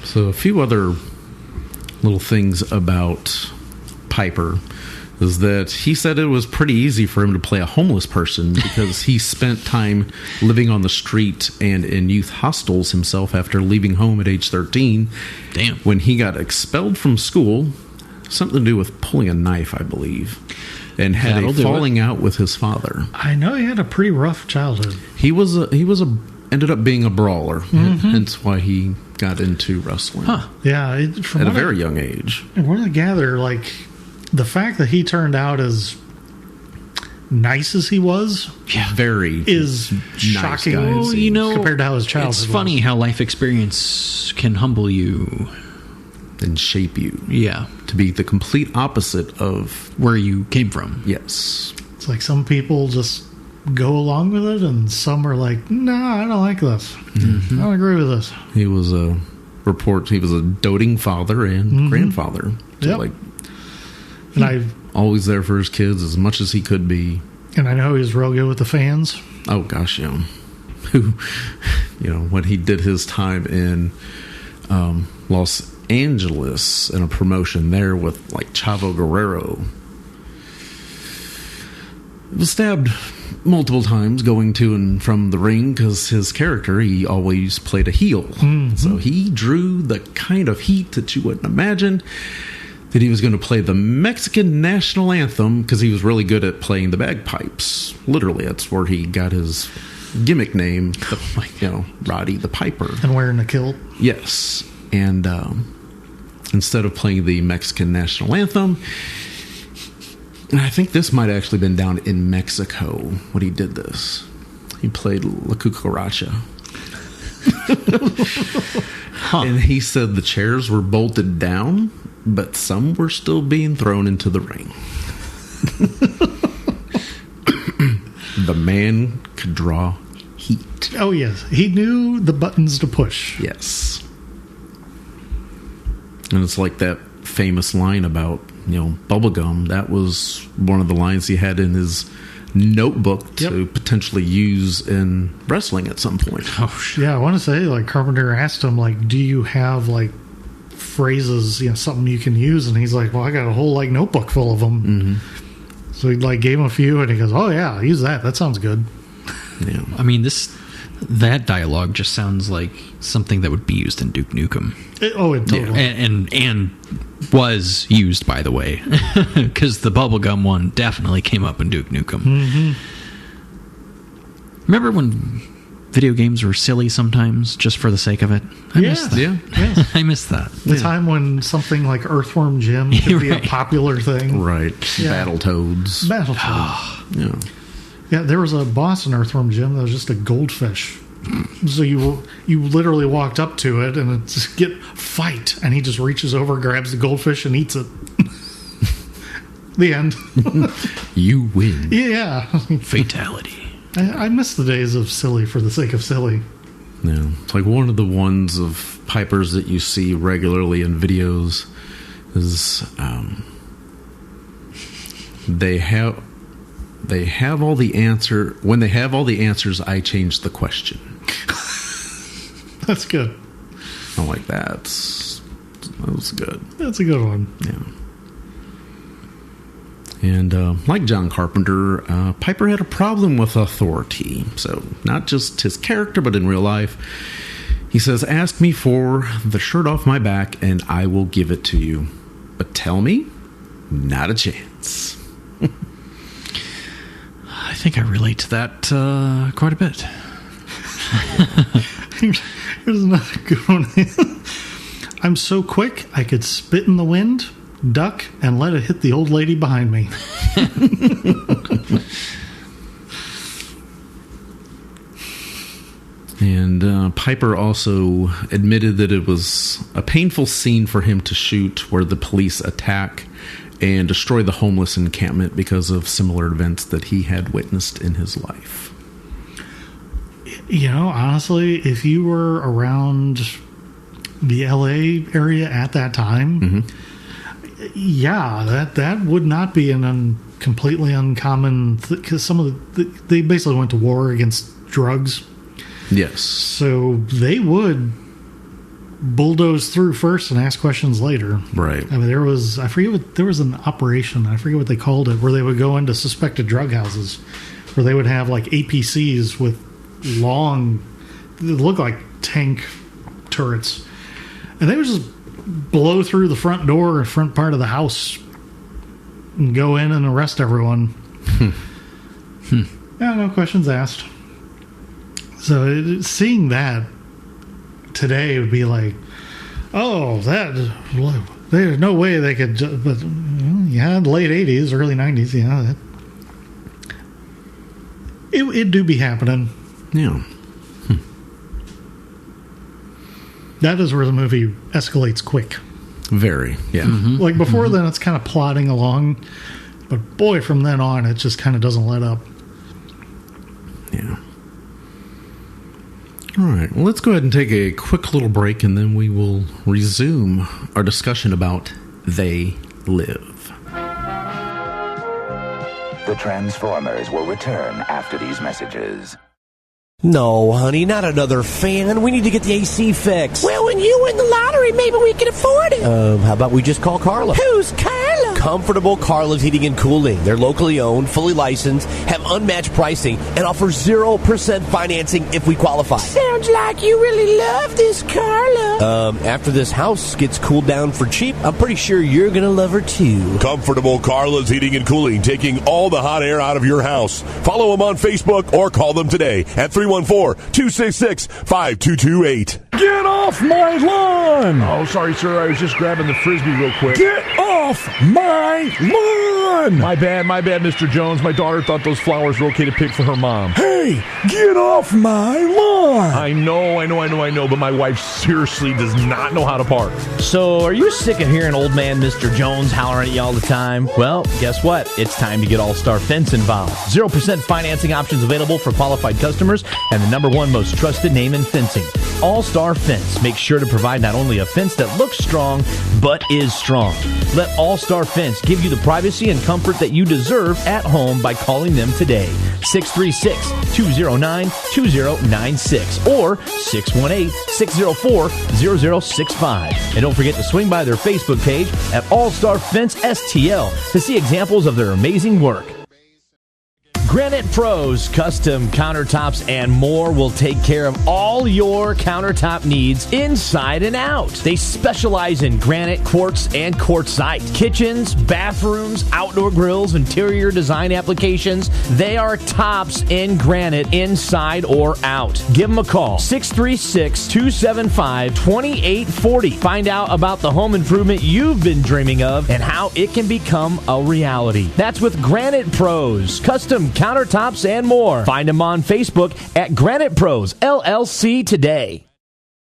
So a few other little things about Piper is that he said it was pretty easy for him to play a homeless person because he spent time living on the street and in youth hostels himself after leaving home at age 13. Damn. When he got expelled from school, something to do with pulling a knife, I believe, and had That'll a do falling out with his father. I know he had a pretty rough childhood. He ended up being a brawler, hence why he got into wrestling Yeah. From at a what very young age. what I gather, like, the fact that he turned out as nice as he was Very is nice shocking. guy, it Well, you seems. know, compared to how his childhood it's funny was. how life experience can humble you. and shape you Yeah, to be the complete opposite of where you came from. yes. It's like some people just go along with it, and some are like, "No, I don't like this. I don't agree with this." He was a doting father and grandfather. So Yep. like And always there for his kids as much as he could be. I know he was real good with the fans. Oh gosh, yeah. Who, when he did his time in Los Angeles in a promotion there with like Chavo Guerrero, was stabbed multiple times going to and from the ring because his character, he always played a heel. So he drew the kind of heat that you wouldn't imagine. That he was going to play the Mexican national anthem because he was really good at playing the bagpipes. Literally, that's where he got his gimmick name, Roddy the Piper. And wearing a kilt. Yes. And instead of playing the Mexican national anthem, and I think this might have actually been down in Mexico when he did this. He played La Cucaracha. And he said the chairs were bolted down, but some were still being thrown into the ring. The man could draw heat. Oh, yes. He knew the buttons to push. Yes. And it's like that famous line about, bubblegum. That was one of the lines he had in his notebook to potentially use in wrestling at some point. Oh, Yeah, I want to say, like, Carpenter asked him, like, do you have, like, phrases, something you can use? And he's like, well, I got a whole, like, notebook full of them. So he, like, gave him a few, and he goes, oh, yeah, use that. That sounds good. Yeah. I mean, that dialogue just sounds like something that would be used in Duke Nukem. It totally. And was used, by the way, because the bubblegum one definitely came up in Duke Nukem. Remember when video games were silly sometimes just for the sake of it? I miss that. Yeah. I miss that. The time when something like Earthworm Jim could be a Right. popular thing. Right. Yeah. Battletoads. Battletoads. Yeah. Yeah, there was a boss in Earthworm Jim that was just a goldfish. So you literally walked up to it and it's just fight, and he just reaches over, grabs the goldfish, and eats it. The end. You win. Yeah, Fatality. I miss the days of silly for the sake of silly. Yeah. It's like one of the ones of Pipers that you see regularly in videos is they have all the answer. When they have all the answers, I change the question. That's good. I'm like, that was good. That's a good one. Yeah. And like John Carpenter, Piper had a problem with authority. So not just his character, but in real life, He says, ask me for the shirt off my back and I will give it to you. But tell me, not a chance. I think I relate to that quite a bit. Here's another good one. I'm so quick, I could spit in the wind, duck, and let it hit the old lady behind me. And Piper also admitted that it was a painful scene for him to shoot, where the police attack and destroy the homeless encampment because of similar events that he had witnessed in his life. You know, honestly, if you were around the LA area at that time, yeah, that would not be completely uncommon, because they basically went to war against drugs. Yes. So they would bulldoze through first and ask questions later. Right. I mean, there was an operation, I forget what they called it, where they would go into suspected drug houses, where they would have like APCs with long, they look like tank turrets, and they would just blow through the front door or front part of the house and go in and arrest everyone. Yeah, no questions asked. So seeing that today would be like, oh, there's no way they could, but yeah, late 80s, early 90s, yeah, it do be happening. Yeah. That is where the movie escalates quick. Very, yeah. Like before then, it's kind of plodding along, but boy, from then on, it just kind of doesn't let up. Yeah. All right, well, let's go ahead and take a quick little break, and then we will resume our discussion about They Live. The Transformers will return after these messages. No, honey, not another fan. We need to get the AC fixed. Well, when you win the lottery, maybe we can afford it. How about we just call Carla? Who's Carla? Comfortable Carla's Heating and Cooling. They're locally owned, fully licensed, have unmatched pricing, and offer 0% financing if we qualify. Sounds like you really love this Carla. After this house gets cooled down for cheap, I'm pretty sure you're going to love her too. Comfortable Carla's Heating and Cooling, taking all the hot air out of your house. Follow them on Facebook or call them today at 314-266-5228. Get off my lawn! Oh, sorry, sir. I was just grabbing the Frisbee real quick. Get off my lawn! My bad, Mr. Jones. My daughter thought those flowers were okay to pick for her mom. Hey, get off my lawn! I know, but my wife seriously does not know how to park. So, are you sick of hearing old man Mr. Jones hollering at you all the time? Well, guess what? It's time to get AllStar Fence involved. 0% financing options available for qualified customers, and the #1 most trusted name in fencing. AllStar Fence makes sure to provide not only a fence that looks strong, but is strong. Let AllStar Fence give you the privacy and comfort that you deserve at home by calling them today. 636-209-2096 or 618-604-0065. And don't forget to swing by their Facebook page at AllStar Fence STL to see examples of their amazing work. Granite Pros, custom countertops, and more will take care of all your countertop needs inside and out. They specialize in granite, quartz, and quartzite. Kitchens, bathrooms, outdoor grills, interior design applications. They are tops in granite inside or out. Give them a call. 636-275-2840. Find out about the home improvement you've been dreaming of and how it can become a reality. That's with Granite Pros, custom countertops, and more. Find them on Facebook at Granite Pros LLC today.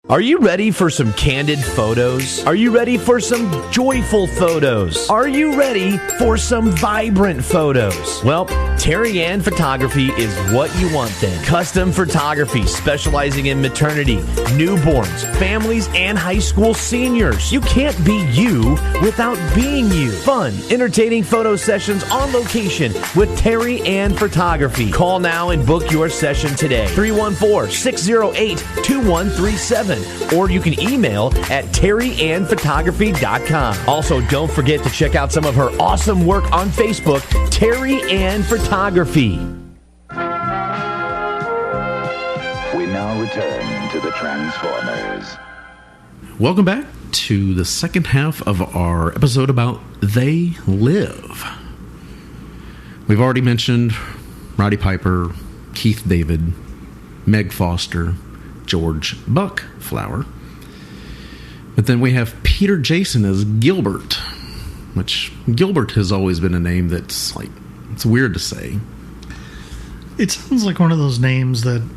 Are you ready for some candid photos? Are you ready for some joyful photos? Are you ready for some vibrant photos? Well, Terry Ann Photography is what you want then. Custom photography specializing in maternity, newborns, families, and high school seniors. You can't be you without being you. Fun, entertaining photo sessions on location with Terry Ann Photography. Call now and book your session today. 314-608-2137. Or you can email at terryannphotography.com. Also, don't forget to check out some of her awesome work on Facebook, Terry Ann Photography. We now return to the Transformers. Welcome back to the second half of our episode about They Live. We've already mentioned Roddy Piper, Keith David, Meg Foster, George Buck Flower. But then we have Peter Jason as Gilbert, which Gilbert has always been a name that's like, it's weird to say. It sounds like one of those names that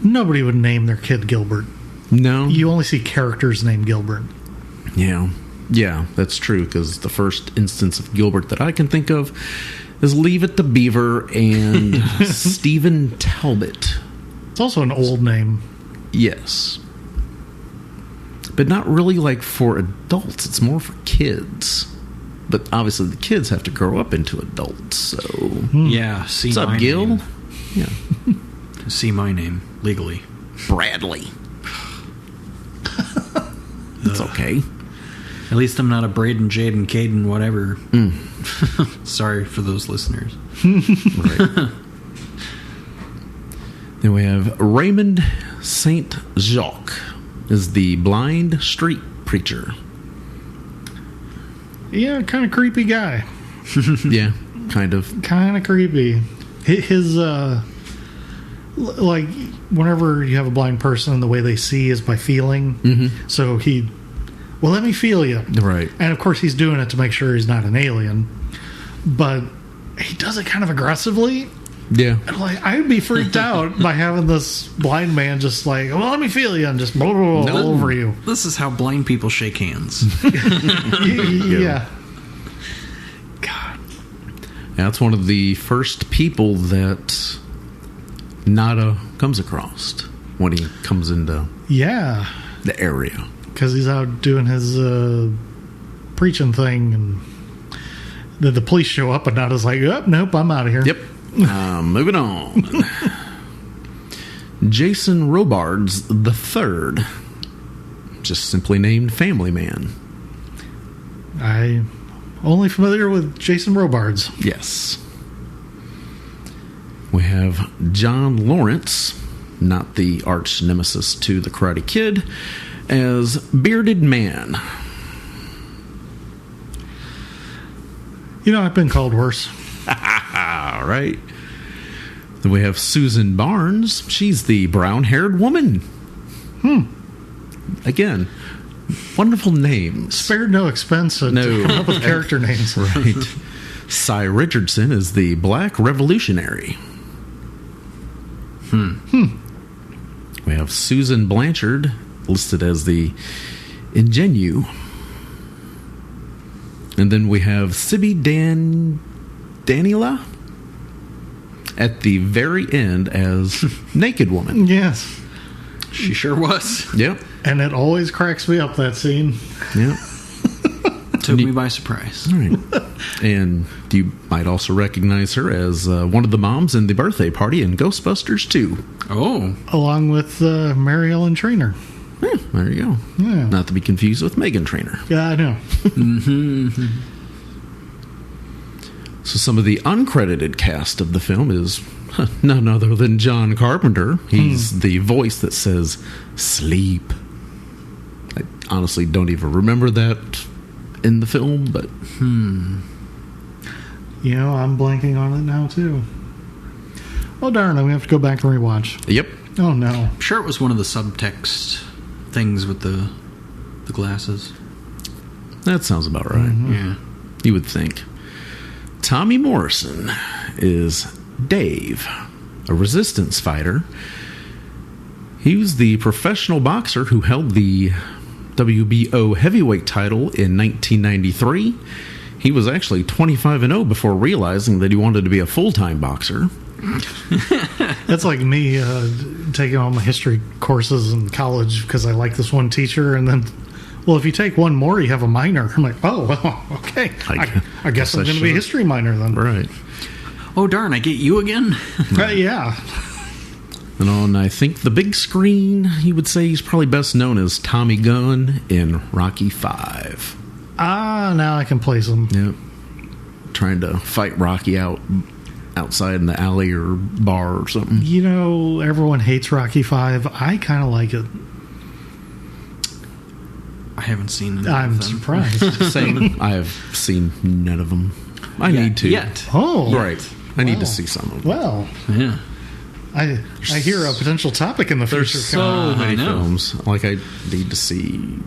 nobody would name their kid Gilbert. No. You only see characters named Gilbert. Yeah. Yeah, that's true, because the first instance of Gilbert that I can think of is Leave It to Beaver and Stephen Talbot. It's also an old name. Yes. But not really like for adults. It's more for kids. But obviously the kids have to grow up into adults, so... Yeah, see What's up, my Gil? name. Yeah. See my name, legally. Bradley. It's okay. At least I'm not a Braden, Jaden, Caden, whatever. Sorry for those listeners. Right. Then we have Raymond St. Jacques as the blind street preacher. Yeah, kind of creepy guy. Yeah, kind of. Kind of creepy. His, like, whenever you have a blind person, the way they see is by feeling. Mm-hmm. So well, let me feel you. Right. And of course, he's doing it to make sure he's not an alien. But he does it kind of aggressively. Yeah. And like, I would be freaked out by having this blind man just like, well, let me feel you, and just blah, blah, blah, all over you. This is how blind people shake hands. Yeah. God. Yeah, that's one of the first people that Nada comes across when he comes into the area. Because he's out doing his preaching thing, and then the police show up, and Nada's like, oh, nope, I'm out of here. Yep. Moving on. Jason Robards the Third, just simply named Family Man. I'm only familiar with Jason Robards. Yes. We have John Lawrence, not the arch nemesis to the Karate Kid, as Bearded Man. You know, I've been called worse. All right. Then we have Susan Barnes. She's the brown-haired woman. Again, wonderful names. Spared no expense to come up with character names. Right. Cy Richardson is the Black Revolutionary. We have Susan Blanchard listed as the Ingenue. And then we have Sibby Daniela at the very end as Naked Woman. Yes. She sure was. Yep. And it always cracks me up, that scene. Yep. Took me by surprise. All right. And you might also recognize her as one of the moms in the birthday party in Ghostbusters 2. Oh. Along with Mary Ellen Trainor. Yeah, there you go. Yeah. Not to be confused with Megan Trainor. Yeah, I know. So some of the uncredited cast of the film is none other than John Carpenter. He's the voice that says sleep. I honestly don't even remember that in the film, but You know, I'm blanking on it now too. Oh darn, we have to go back and rewatch. Yep. Oh no. I'm sure it was one of the subtext things with the glasses. That sounds about right. Yeah. You would think. Tommy Morrison is Dave, a resistance fighter. He was the professional boxer who held the WBO heavyweight title in 1993. He was actually 25-0 before realizing that he wanted to be a full-time boxer. That's like me taking all my history courses in college because I like this one teacher, and then, well, if you take one more, you have a minor. I'm like, oh, well, okay. I guess I'm going to be a history minor then. Right. Oh, darn, I get you again? Yeah. And on, I think, the big screen, you would say he's probably best known as Tommy Gunn in Rocky V. Ah, now I can place him. Yep. Trying to fight Rocky out outside in the alley or bar or something. You know, everyone hates Rocky V. I kind of like it. I haven't seen it. I'm surprised. Same. I have seen none of them. I need to. Yet. Oh. Right. I need to see some of them. Well. Yeah. I hear a potential topic in the future. There's so many films. Like, I need to see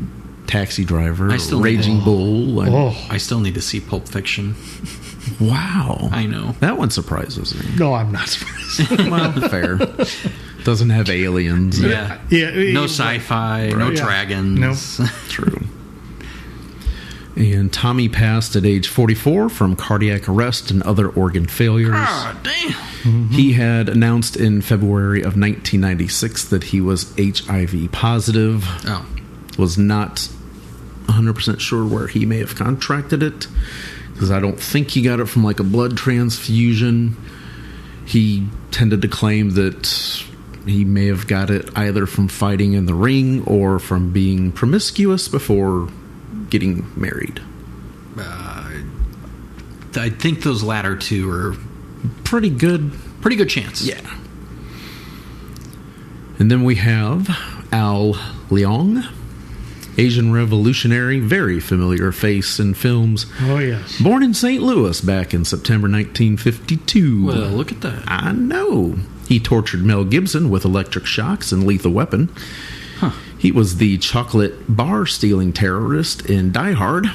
Taxi Driver, Raging Bull. I still need to see Pulp Fiction. Wow. I know. That one surprises me. No, I'm not surprised. Well, fair. Doesn't have aliens. Yeah. No sci-fi, no dragons. Nope. True. And Tommy passed at age 44 from cardiac arrest and other organ failures. Ah, damn. Mm-hmm. He had announced in February of 1996 that he was HIV positive. Oh. Was not 100% sure where he may have contracted it, because I don't think he got it from like a blood transfusion. He tended to claim that he may have got it either from fighting in the ring or from being promiscuous before getting married. I think those latter two are pretty good chance. Yeah. And then we have Al Leong, Asian revolutionary, very familiar face in films. Oh, yes. Born in St. Louis back in September 1952. Well, look at that. I know. He tortured Mel Gibson with electric shocks and Lethal Weapon. Huh. He was the chocolate bar stealing terrorist in Die Hard.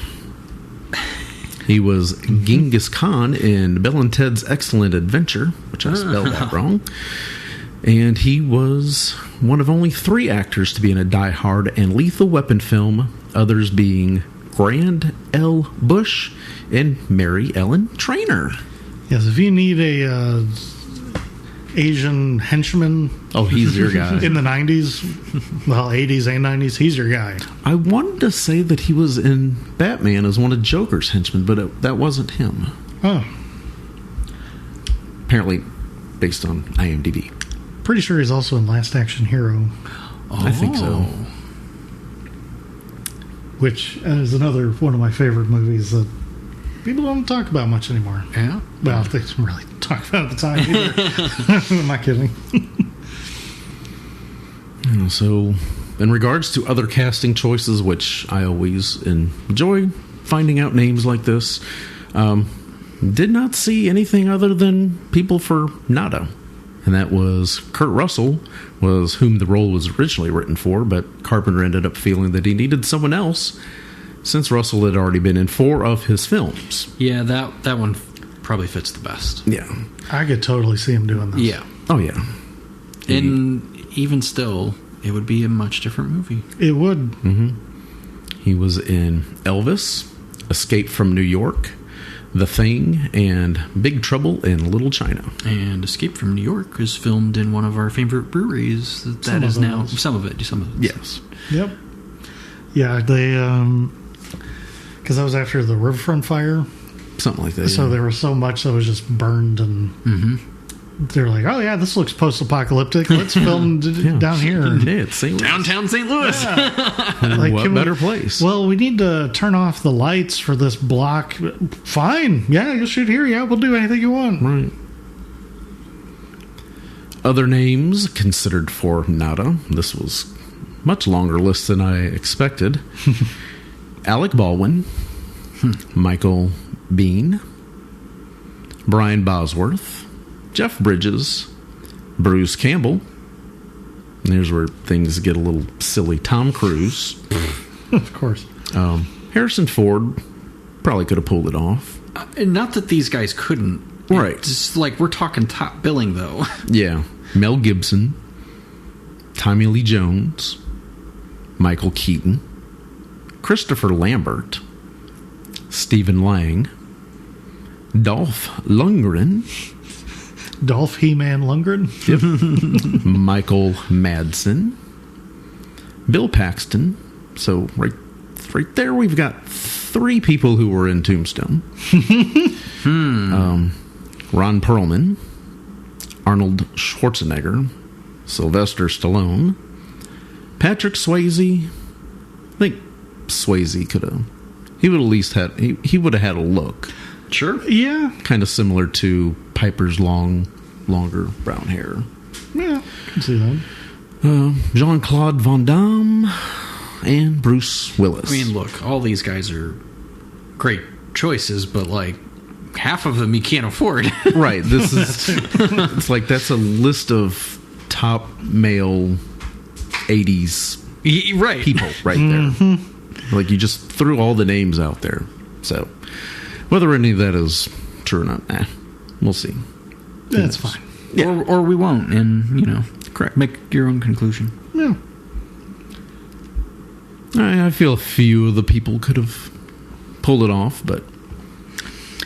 He was Genghis Khan in Bill and Ted's Excellent Adventure, which I spelled that wrong. And he was one of only 3 actors to be in a Die Hard and Lethal Weapon film, others being Grand L. Bush and Mary Ellen Trainor. Yes, if you need a Asian henchman... Oh, he's your guy. In the 90s, well, 80s and 90s, he's your guy. I wanted to say that he was in Batman as one of Joker's henchmen, but that wasn't him. Oh. Apparently based on IMDb. Pretty sure he's also in Last Action Hero. Oh. I think so. Which is another one of my favorite movies that people don't talk about much anymore. Yeah? Well, they didn't really talk about it at the time either. I'm not kidding. So, in regards to other casting choices, which I always enjoy finding out names like this, did not see anything other than people for nada. And that was Kurt Russell, was whom the role was originally written for, but Carpenter ended up feeling that he needed someone else, since Russell had already been in 4 of his films. Yeah, that one probably fits the best. Yeah. I could totally see him doing this. Yeah. Oh, yeah. And even still, it would be a much different movie. It would. Mm-hmm. He was in Elvis, Escape from New York, The Thing, and Big Trouble in Little China. And Escape from New York is filmed in one of our favorite breweries. Some of it. Yes. Yep. Yeah, they because that was after the Riverfront fire, something like that. So there was so much that was just burned, and they're like, "Oh yeah, this looks post-apocalyptic. Let's film down here." Yeah, it's St. Louis. Downtown St. Louis. Yeah. Like, what better place? Well, we need to turn off the lights for this block. Fine. Yeah, you'll shoot here. Yeah, we'll do anything you want. Right. Other names considered for nada. This was much longer list than I expected. Alec Baldwin, Michael Biehn, Brian Bosworth, Jeff Bridges, Bruce Campbell. And here's where things get a little silly. Tom Cruise. Of course. Harrison Ford probably could have pulled it off. Not that these guys couldn't. Right. It's like we're talking top billing, though. Yeah. Mel Gibson, Tommy Lee Jones, Michael Keaton, Christopher Lambert, Stephen Lang, Dolph Lundgren. Dolph He-Man Lundgren? Yep. Michael Madsen, Bill Paxton. So right there we've got 3 people who were in Tombstone. Ron Perlman, Arnold Schwarzenegger, Sylvester Stallone, Patrick Swayze. I think Swayze could have. He would at least had. He would have had a look. Sure. Yeah. Kind of similar to Piper's longer brown hair. Yeah, I can see that. Jean-Claude Van Damme and Bruce Willis. I mean, look, all these guys are great choices, but like half of them you can't afford. Right. This is it's like that's a list of top male 80s right people right there. Like you just threw all the names out there. So whether any of that is true or not, we'll see. That's fine. Yeah. Or we won't, and correct. Make your own conclusion. Yeah. I feel a few of the people could have pulled it off, but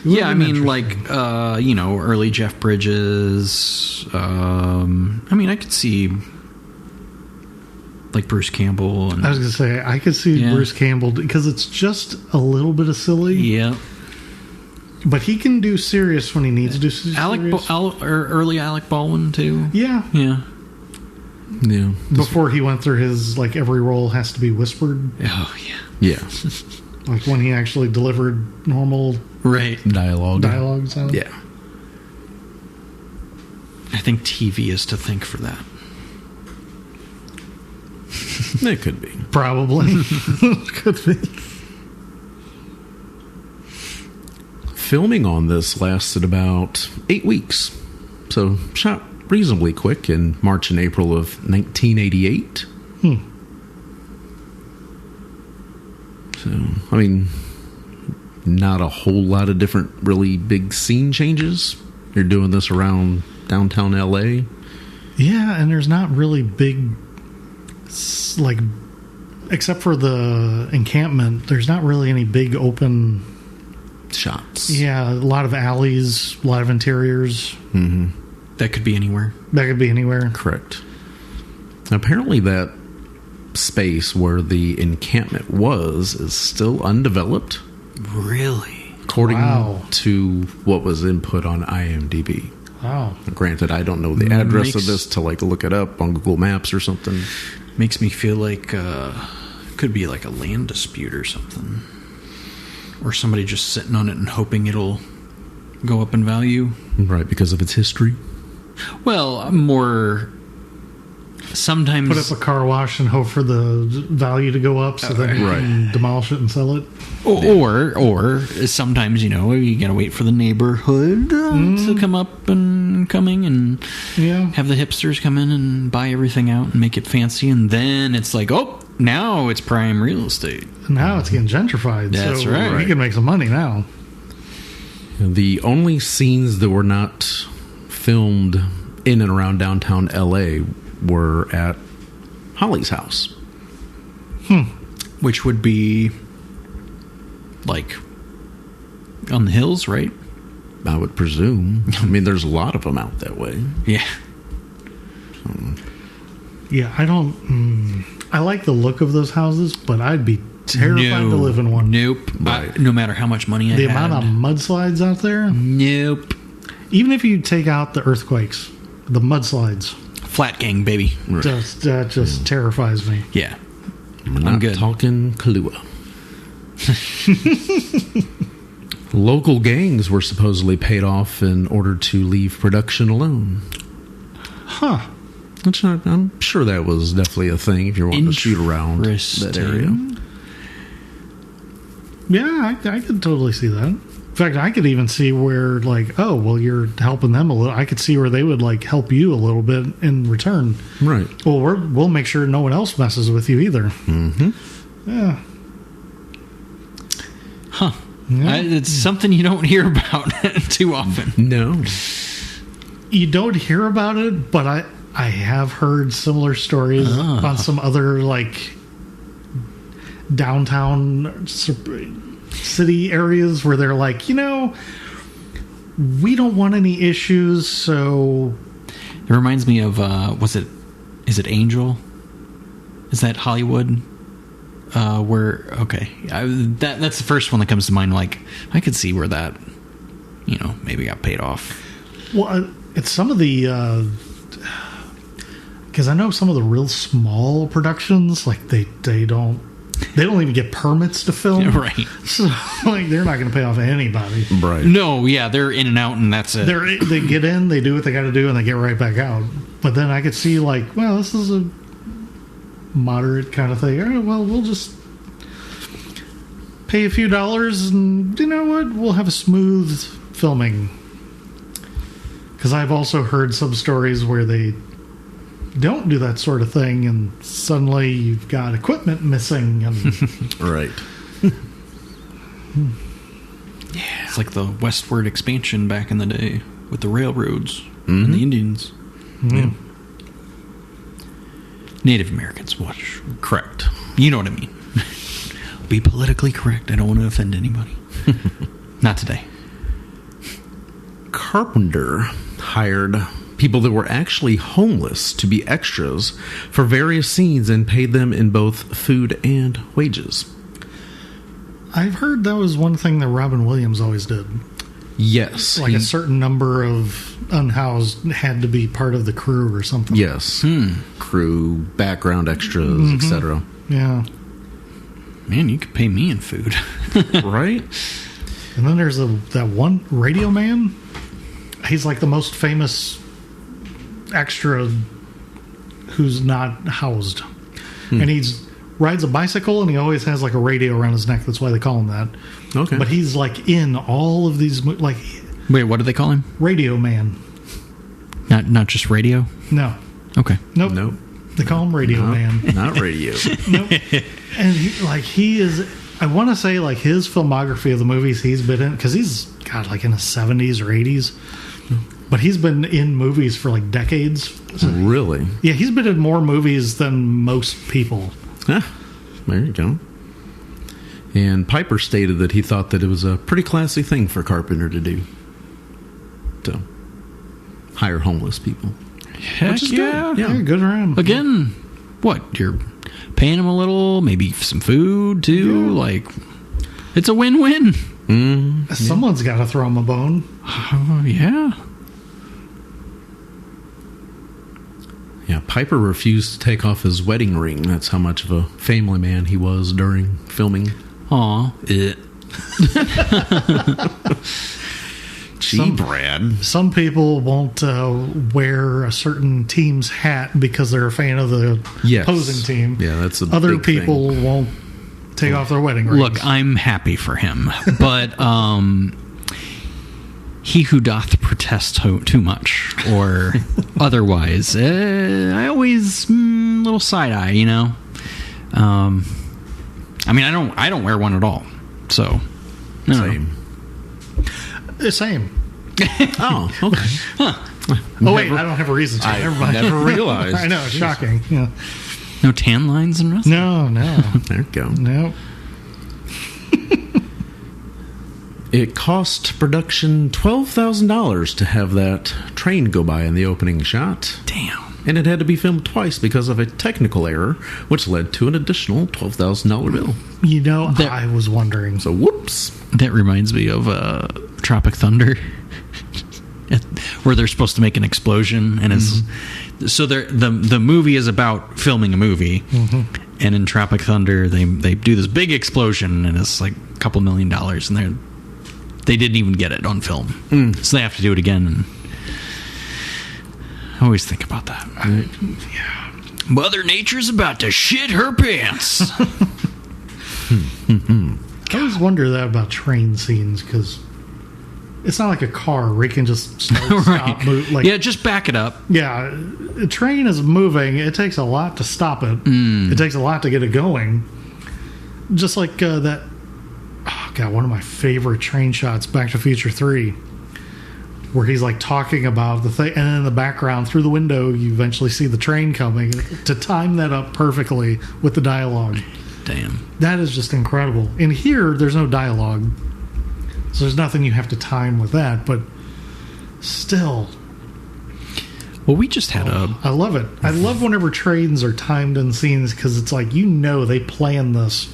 yeah, I mean, like early Jeff Bridges. I mean, I could see like Bruce Campbell. And, I was gonna say I could see Bruce Campbell because it's just a little bit of silly. Yeah. But he can do serious when he needs to do serious. Early Alec Baldwin too. Yeah. Yeah. Yeah. Before he went through his like every role has to be whispered. Oh yeah. Yeah. Like when he actually delivered normal dialogue. Sound. Yeah. I think TV is to thank for that. It could be. Probably. Could be. Filming on this lasted about 8 weeks. So shot reasonably quick in March and April of 1988. So, I mean, not a whole lot of different really big scene changes. You're doing this around downtown LA. Yeah, and there's not really big, like, except for the encampment, there's not really any big open shots. Yeah, a lot of alleys, a lot of interiors. Mm-hmm. That could be anywhere. That could be anywhere. Correct. Apparently that space where the encampment was is still undeveloped. Really? According to what was input on IMDb. Wow. Granted, I don't know the address of this to like look it up on Google Maps or something. Makes me feel like could be like a land dispute or something. Or somebody just sitting on it and hoping it'll go up in value. Right, because of its history. Well, more sometimes put up a car wash and hope for the value to go up so that you can demolish it and sell it. Or sometimes, you gotta wait for the neighborhood to come up and coming and have the hipsters come in and buy everything out and make it fancy, and then it's like, oh, now it's prime real estate. Now it's getting gentrified. That's so right. You can make some money now. The only scenes that were not filmed in and around downtown LA were at Holly's house. Which would be like on the hills, right? I would presume. I mean, there's a lot of them out that way. Yeah. Yeah, I don't... I like the look of those houses, but I'd be terrified to live in one. Nope. Right. No matter how much money I had. The amount of mudslides out there? Nope. Even if you take out the earthquakes, the mudslides. Flat gang, baby. Right. That just terrifies me. Yeah. We're not good. talking Kahlua. Local gangs were supposedly paid off in order to leave production alone. Huh. Which I'm sure that was definitely a thing if you're wanting to shoot around that area. Yeah, I could totally see that. In fact, I could even see where, like, oh, well, you're helping them a little. I could see where they would, like, help you a little bit in return. Right. Well, we'll make sure no one else messes with you either. Mm-hmm. Yeah. Huh. Yeah. It's something you don't hear about too often. No. You don't hear about it, but I have heard similar stories on some other, like, downtown city areas where they're like, we don't want any issues, so... It reminds me of, is it Angel? Is that Hollywood? That's the first one that comes to mind. Like, I could see where that, maybe got paid off. Well, it's some of the... Because I know some of the real small productions, like, they don't They don't even get permits to film. Yeah, right. So, like, they're not going to pay off anybody. Right. No, yeah, they're in and out, and that's it. They get in, they do what they got to do, and they get right back out. But then I could see, like, well, this is a moderate kind of thing. All right, well, we'll just pay a few dollars, and you know what? We'll have a smooth filming. Because I've also heard some stories where they don't do that sort of thing, and suddenly you've got equipment missing. And Right. Yeah, it's like the westward expansion back in the day with the railroads and the Indians. Yeah. Native Americans, watch. Correct. You know what I mean. Be politically correct. I don't want to offend anybody. Not today. Carpenter hired people that were actually homeless to be extras for various scenes and paid them in both food and wages. I've heard that was one thing that Robin Williams always did. Yes. Like a certain number of unhoused had to be part of the crew or something. Yes. Crew, background extras, etc. Yeah. Man, you could pay me in food. Right? And then there's that one Radio Man. He's like the most famous extra who's not housed. And he's rides a bicycle, and he always has like a radio around his neck. That's why they call him that. Okay. But he's like in all of these, like... Wait, what do they call him? Radio Man. Not just radio? No. Okay. Nope. They call him Radio Man. Not radio. Nope. And he is... I want to say like his filmography of the movies he's been in, because he's, God, like in his 70s or 80s. But he's been in movies for like decades. So, really? Yeah, he's been in more movies than most people. There you go. And Piper stated that he thought that it was a pretty classy thing for Carpenter to do. To hire homeless people. Heck Which is yeah. good. Yeah, good around. Again, what? You're paying them a little, maybe some food too. Yeah. Like, it's a win-win. Someone's got to throw him a bone. Yeah. Yeah, Piper refused to take off his wedding ring. That's how much of a family man he was during filming. Aw. Gee, Brad. Some people won't wear a certain team's hat because they're a fan of the opposing team. Yeah, that's a Other big people thing. won't take off their wedding rings. Look, I'm happy for him, but he who doth protest too much, or otherwise, I always little side eye, you know. I mean, I don't wear one at all, so Same. Same. Oh, okay. Huh. Oh wait, I don't have a reason to. Never mind. Never realized. I know, it's shocking. Yeah. No tan lines and wrestling? No. There you go. No. It cost production $12,000 to have that train go by in the opening shot. Damn. And it had to be filmed twice because of a technical error, which led to an additional $12,000 bill. You know, I was wondering. So, whoops. That reminds me of Tropic Thunder, where they're supposed to make an explosion, and so the movie is about filming a movie, and in Tropic Thunder they do this big explosion, and it's like a couple $1 million, and they didn't even get it on film, so they have to do it again. And I always think about that. Yeah, Mother Nature's about to shit her pants. I always wonder that about train scenes, because it's not like a car where you can just stop, move. Like, yeah, just back it up. Yeah, a train is moving. It takes a lot to stop it. It takes a lot to get it going. Just like that. Oh God, one of my favorite train shots, Back to the Future 3, where he's like talking about the thing, and then in the background through the window, you eventually see the train coming. To time that up perfectly with the dialogue. Damn. That is just incredible. In here, there's no dialogue, so there's nothing you have to time with that, but still. Well, we just had I love it. I love whenever trains are timed in scenes, because it's like, you know, they plan this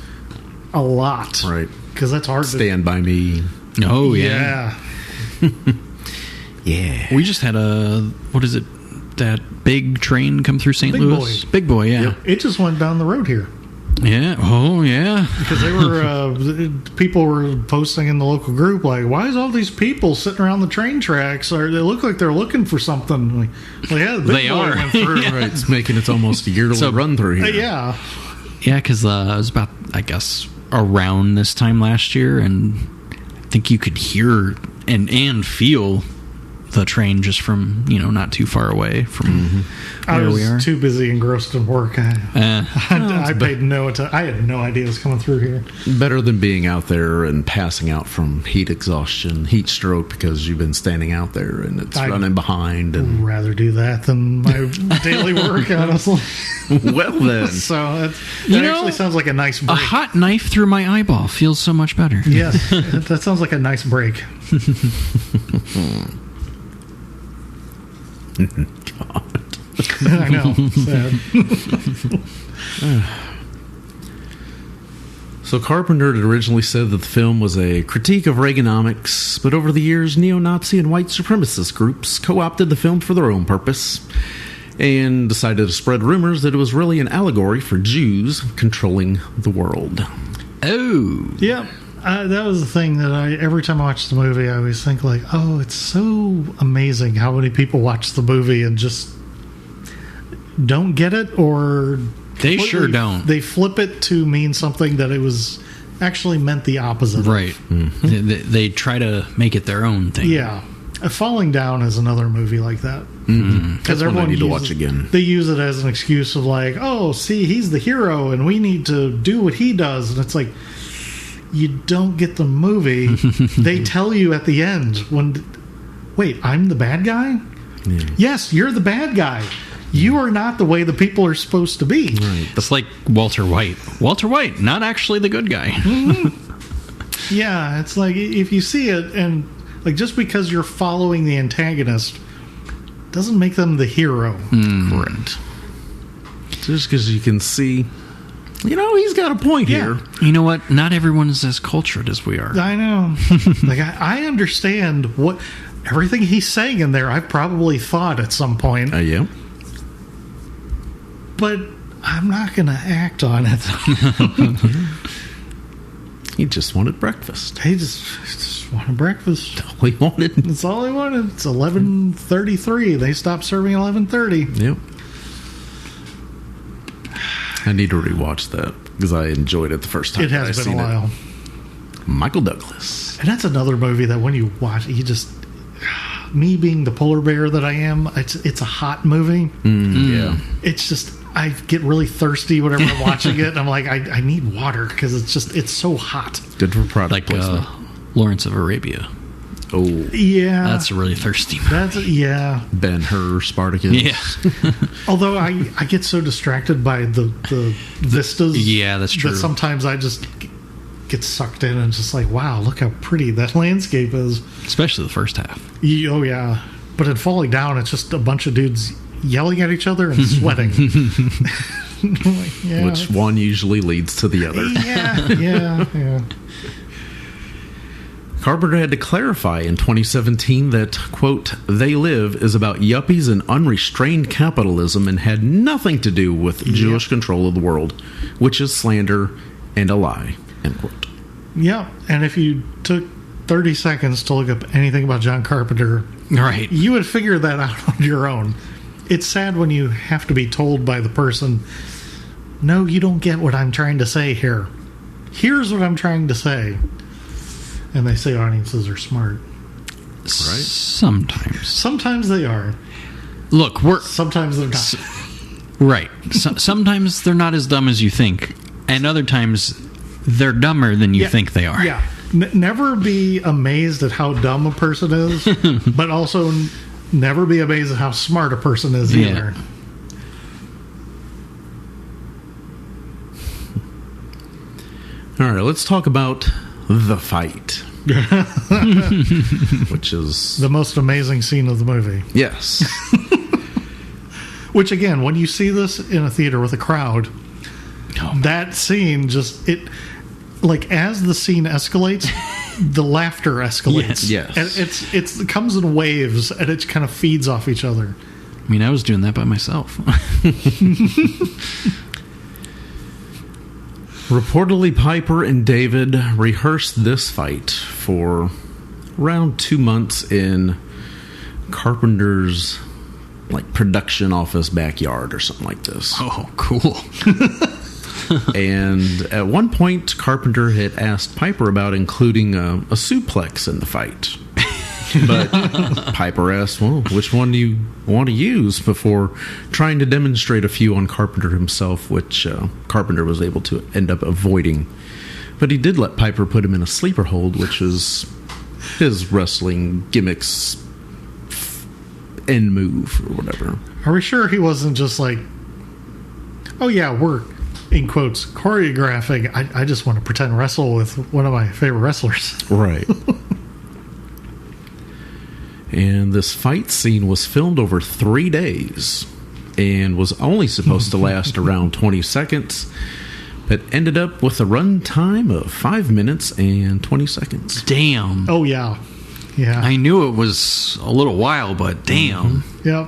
a lot. Right. Because that's hard Stand By Me. Oh, yeah. Yeah. We just had what is it, that big train come through St. Big Boy. Big Boy, yeah. It just went down the road here. Yeah. Oh, yeah. Because they were people were posting in the local group like, why is all these people sitting around the train tracks? Or they look like they're looking for something. Like, well, yeah, the big boy went through. Right, it's making it almost a yearly run through here. Yeah. Yeah, because it was about, I guess, around this time last year, and I think you could hear and feel the train just from, not too far away from where we are. I was too busy engrossed in work. I paid I had no idea it was coming through here. Better than being out there and passing out from heat exhaustion, heat stroke, because you've been standing out there and it's running behind. And I'd rather do that than my daily work, honestly. Well, then. So that actually sounds like a nice break. A hot knife through my eyeball feels so much better. Yes, that sounds like a nice break. God. I know. Sad. So Carpenter had originally said that the film was a critique of Reaganomics, but over the years, neo-Nazi and white supremacist groups co-opted the film for their own purpose and decided to spread rumors that it was really an allegory for Jews controlling the world. Oh. Yeah. That was the thing that every time I watch the movie, I always think like, oh, it's so amazing how many people watch the movie and just don't get it, or they sure don't. They flip it to mean something that it was actually meant the opposite. Right. Mm-hmm. They try to make it their own thing. Yeah. Falling Down is another movie like that. Because everyone I need to watch again. They use it as an excuse of like, oh, see, he's the hero and we need to do what he does. And it's like, you don't get the movie. They tell you at the end wait, I'm the bad guy? Yeah. Yes, you're the bad guy. You are not the way the people are supposed to be. Right. That's like Walter White. Walter White, not actually the good guy. Yeah, it's like if you see it and like just because you're following the antagonist doesn't make them the hero. Correct. Just because you can see, he's got a point here. You know what? Not everyone is as cultured as we are. I know. Like I understand what everything he's saying in there. I've probably thought at some point. Yeah. But I'm not going to act on it. He just wanted breakfast. He just wanted breakfast. That's all he wanted. That's all he wanted. It's 11:33. They stopped serving 11:30. Yep. I need to rewatch that because I enjoyed it the first time. It has been a while. Michael Douglas. And that's another movie that when you watch it, you just... Me being the polar bear that I am, it's a hot movie. Yeah. It's just... I get really thirsty whenever I'm watching it. And I'm like, I need water because it's so hot. Good for product placement. Lawrence of Arabia. Oh. Yeah. That's a really thirsty movie. Yeah. Ben-Hur, Spartacus. Yeah. Although I get so distracted by the vistas. Yeah, that's true. That sometimes I just get sucked in and just like, wow, look how pretty that landscape is. Especially the first half. Oh, yeah. But in Falling Down, it's just a bunch of dudes yelling at each other and sweating. Like, yeah, which one usually leads to the other. Yeah. Carpenter had to clarify in 2017 that, quote, They Live is about yuppies and unrestrained capitalism and had nothing to do with Jewish control of the world, which is slander and a lie, end quote. Yeah, and if you took 30 seconds to look up anything about John Carpenter, right, you would figure that out on your own. It's sad when you have to be told by the person, no, you don't get what I'm trying to say here. Here's what I'm trying to say. And they say audiences are smart. Right? Sometimes. Sometimes they are. Look, sometimes they're not. Right. Sometimes they're not as dumb as you think. And other times they're dumber than you think they are. Yeah. Never be amazed at how dumb a person is, but also never be amazed at how smart a person is either. All right, let's talk about the fight. Which is the most amazing scene of the movie. Yes. Which, again, when you see this in a theater with a crowd, that scene just, as the scene escalates, the laughter escalates. Yes. And it comes in waves, and it kind of feeds off each other. I mean, I was doing that by myself. Reportedly, Piper and David rehearsed this fight for around 2 months in Carpenter's production office backyard or something like this. Oh, cool. And at one point, Carpenter had asked Piper about including a suplex in the fight. But Piper asked, well, which one do you want to use, before trying to demonstrate a few on Carpenter himself, which Carpenter was able to end up avoiding. But he did let Piper put him in a sleeper hold, which is his wrestling gimmicks end move or whatever. Are we sure he wasn't just like, oh yeah, we're, in quotes, choreographing. I just want to pretend wrestle with one of my favorite wrestlers. Right. And this fight scene was filmed over 3 days and was only supposed to last around 20 seconds, but ended up with a run time of 5 minutes and 20 seconds. Damn. Oh, yeah. Yeah. I knew it was a little while, but damn. Yep.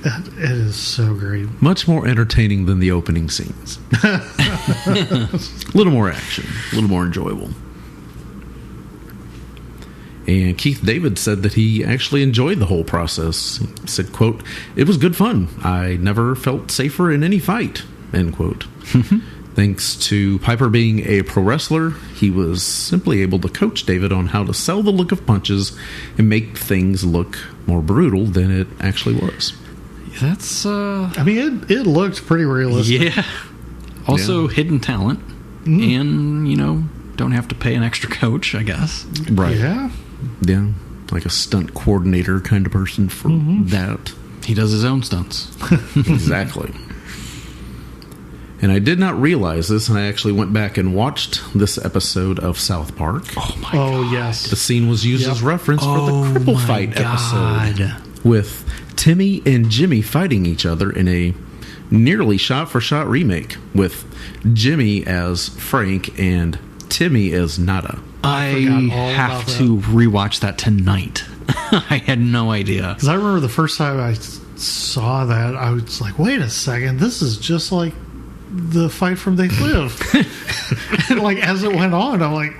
It is so great. Much more entertaining than the opening scenes. A little more action, a little more enjoyable. And Keith David said that he actually enjoyed the whole process. He said, quote, "It was good fun. I never felt safer in any fight," end quote. Thanks to Piper being a pro wrestler, he was simply able to coach David on how to sell the look of punches and make things look more brutal than it actually was. That's, I mean, it looked pretty realistic. Yeah. Also, hidden talent. And, don't have to pay an extra coach, I guess. Right. Yeah. Yeah. Like a stunt coordinator kind of person for that. He does his own stunts. Exactly. And I did not realize this, and I actually went back and watched this episode of South Park. Oh, my God. Yes. The scene was used as reference for the cripple fight episode, with Timmy and Jimmy fighting each other in a nearly shot-for-shot remake, with Jimmy as Frank and Timmy as Nada. I have to rewatch that tonight. I had no idea. Because I remember the first time I saw that, I was like, wait a second, this is just like the fight from They Live. And as it went on, I'm like,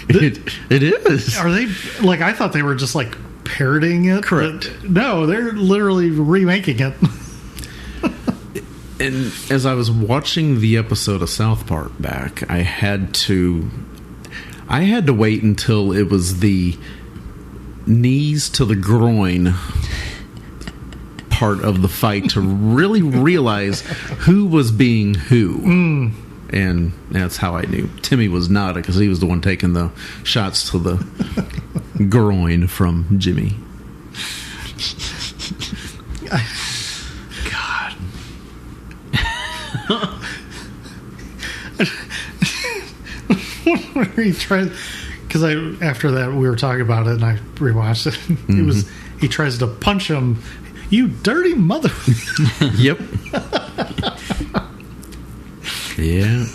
it is. Are they, I thought they were just parodying it. Correct. No, they're literally remaking it. And as I was watching the episode of South Park back, I had to wait until it was the knees to the groin part of the fight to really realize who was being who. And that's how I knew Timmy was Nada, because he was the one taking the shots to the groin from Jimmy. God. Because after that we were talking about it and I rewatched it. He tries to punch him. You dirty mother. Yep. Yeah.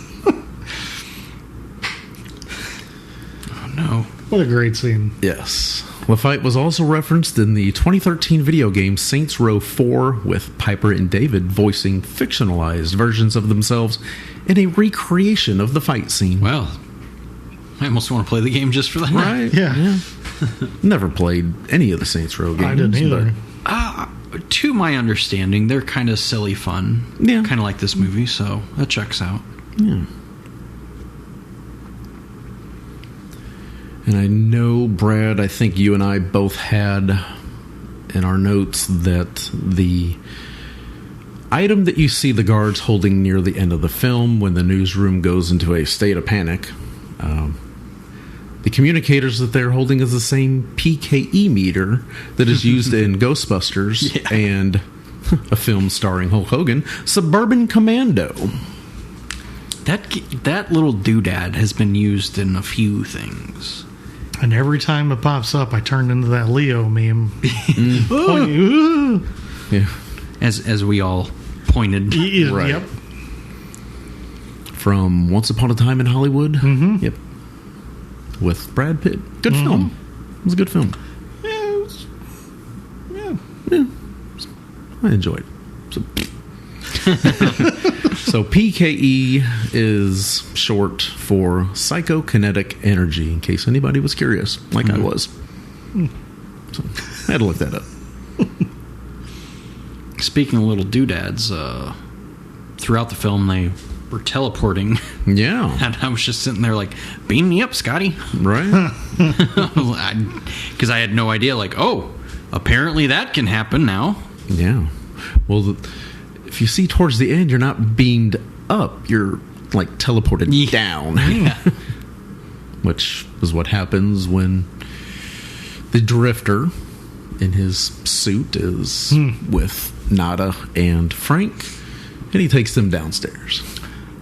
Oh no. What a great scene. Yes. The fight was also referenced in the 2013 video game Saints Row 4, with Piper and David voicing fictionalized versions of themselves in a recreation of the fight scene. Well, I almost want to play the game just for that. Right? Yeah. Never played any of the Saints Row games. I didn't either. To my understanding, they're kind of silly fun. Yeah. Kind of like this movie, so that checks out. Yeah. And I know, Brad, I think you and I both had in our notes that the item that you see the guards holding near the end of the film when the newsroom goes into a state of panic, the communicators that they're holding is the same PKE meter that is used in Ghostbusters and a film starring Hulk Hogan, Suburban Commando. That little doodad has been used in a few things. And every time it pops up, I turn into that Leo meme. Yeah. As we all pointed. Right. Yep. From Once Upon a Time in Hollywood. Mm-hmm. Yep. With Brad Pitt. Good film. It was a good film. Yeah. I enjoyed it. So So PKE is short for psychokinetic energy, in case anybody was curious, like I was. So I had to look that up. Speaking of little doodads, throughout the film they were teleporting. Yeah. And I was just sitting there like, beam me up, Scotty. Right. Because I had no idea, like, oh, apparently that can happen now. Yeah. Well, if you see towards the end, you're not beamed up. You're, like, teleported down. Yeah. Which is what happens when the drifter in his suit is with Nada and Frank, and he takes them downstairs.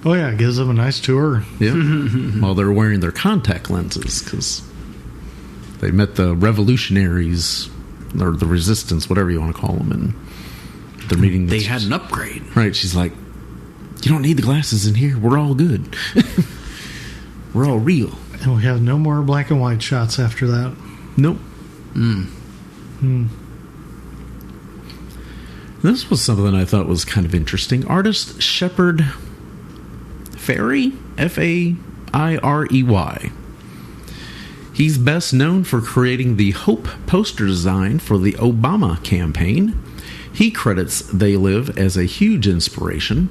Oh, yeah, gives them a nice tour. Yeah. While they're wearing their contact lenses, because they met the revolutionaries, or the resistance, whatever you want to call them, and they're meeting. They had an upgrade. Right. She's like, you don't need the glasses in here. We're all good. We're all real. And we have no more black and white shots after that. Nope. This was something I thought was kind of interesting. Artist Shepard Fairey, Fairey. He's best known for creating the Hope poster design for the Obama campaign. He credits They Live as a huge inspiration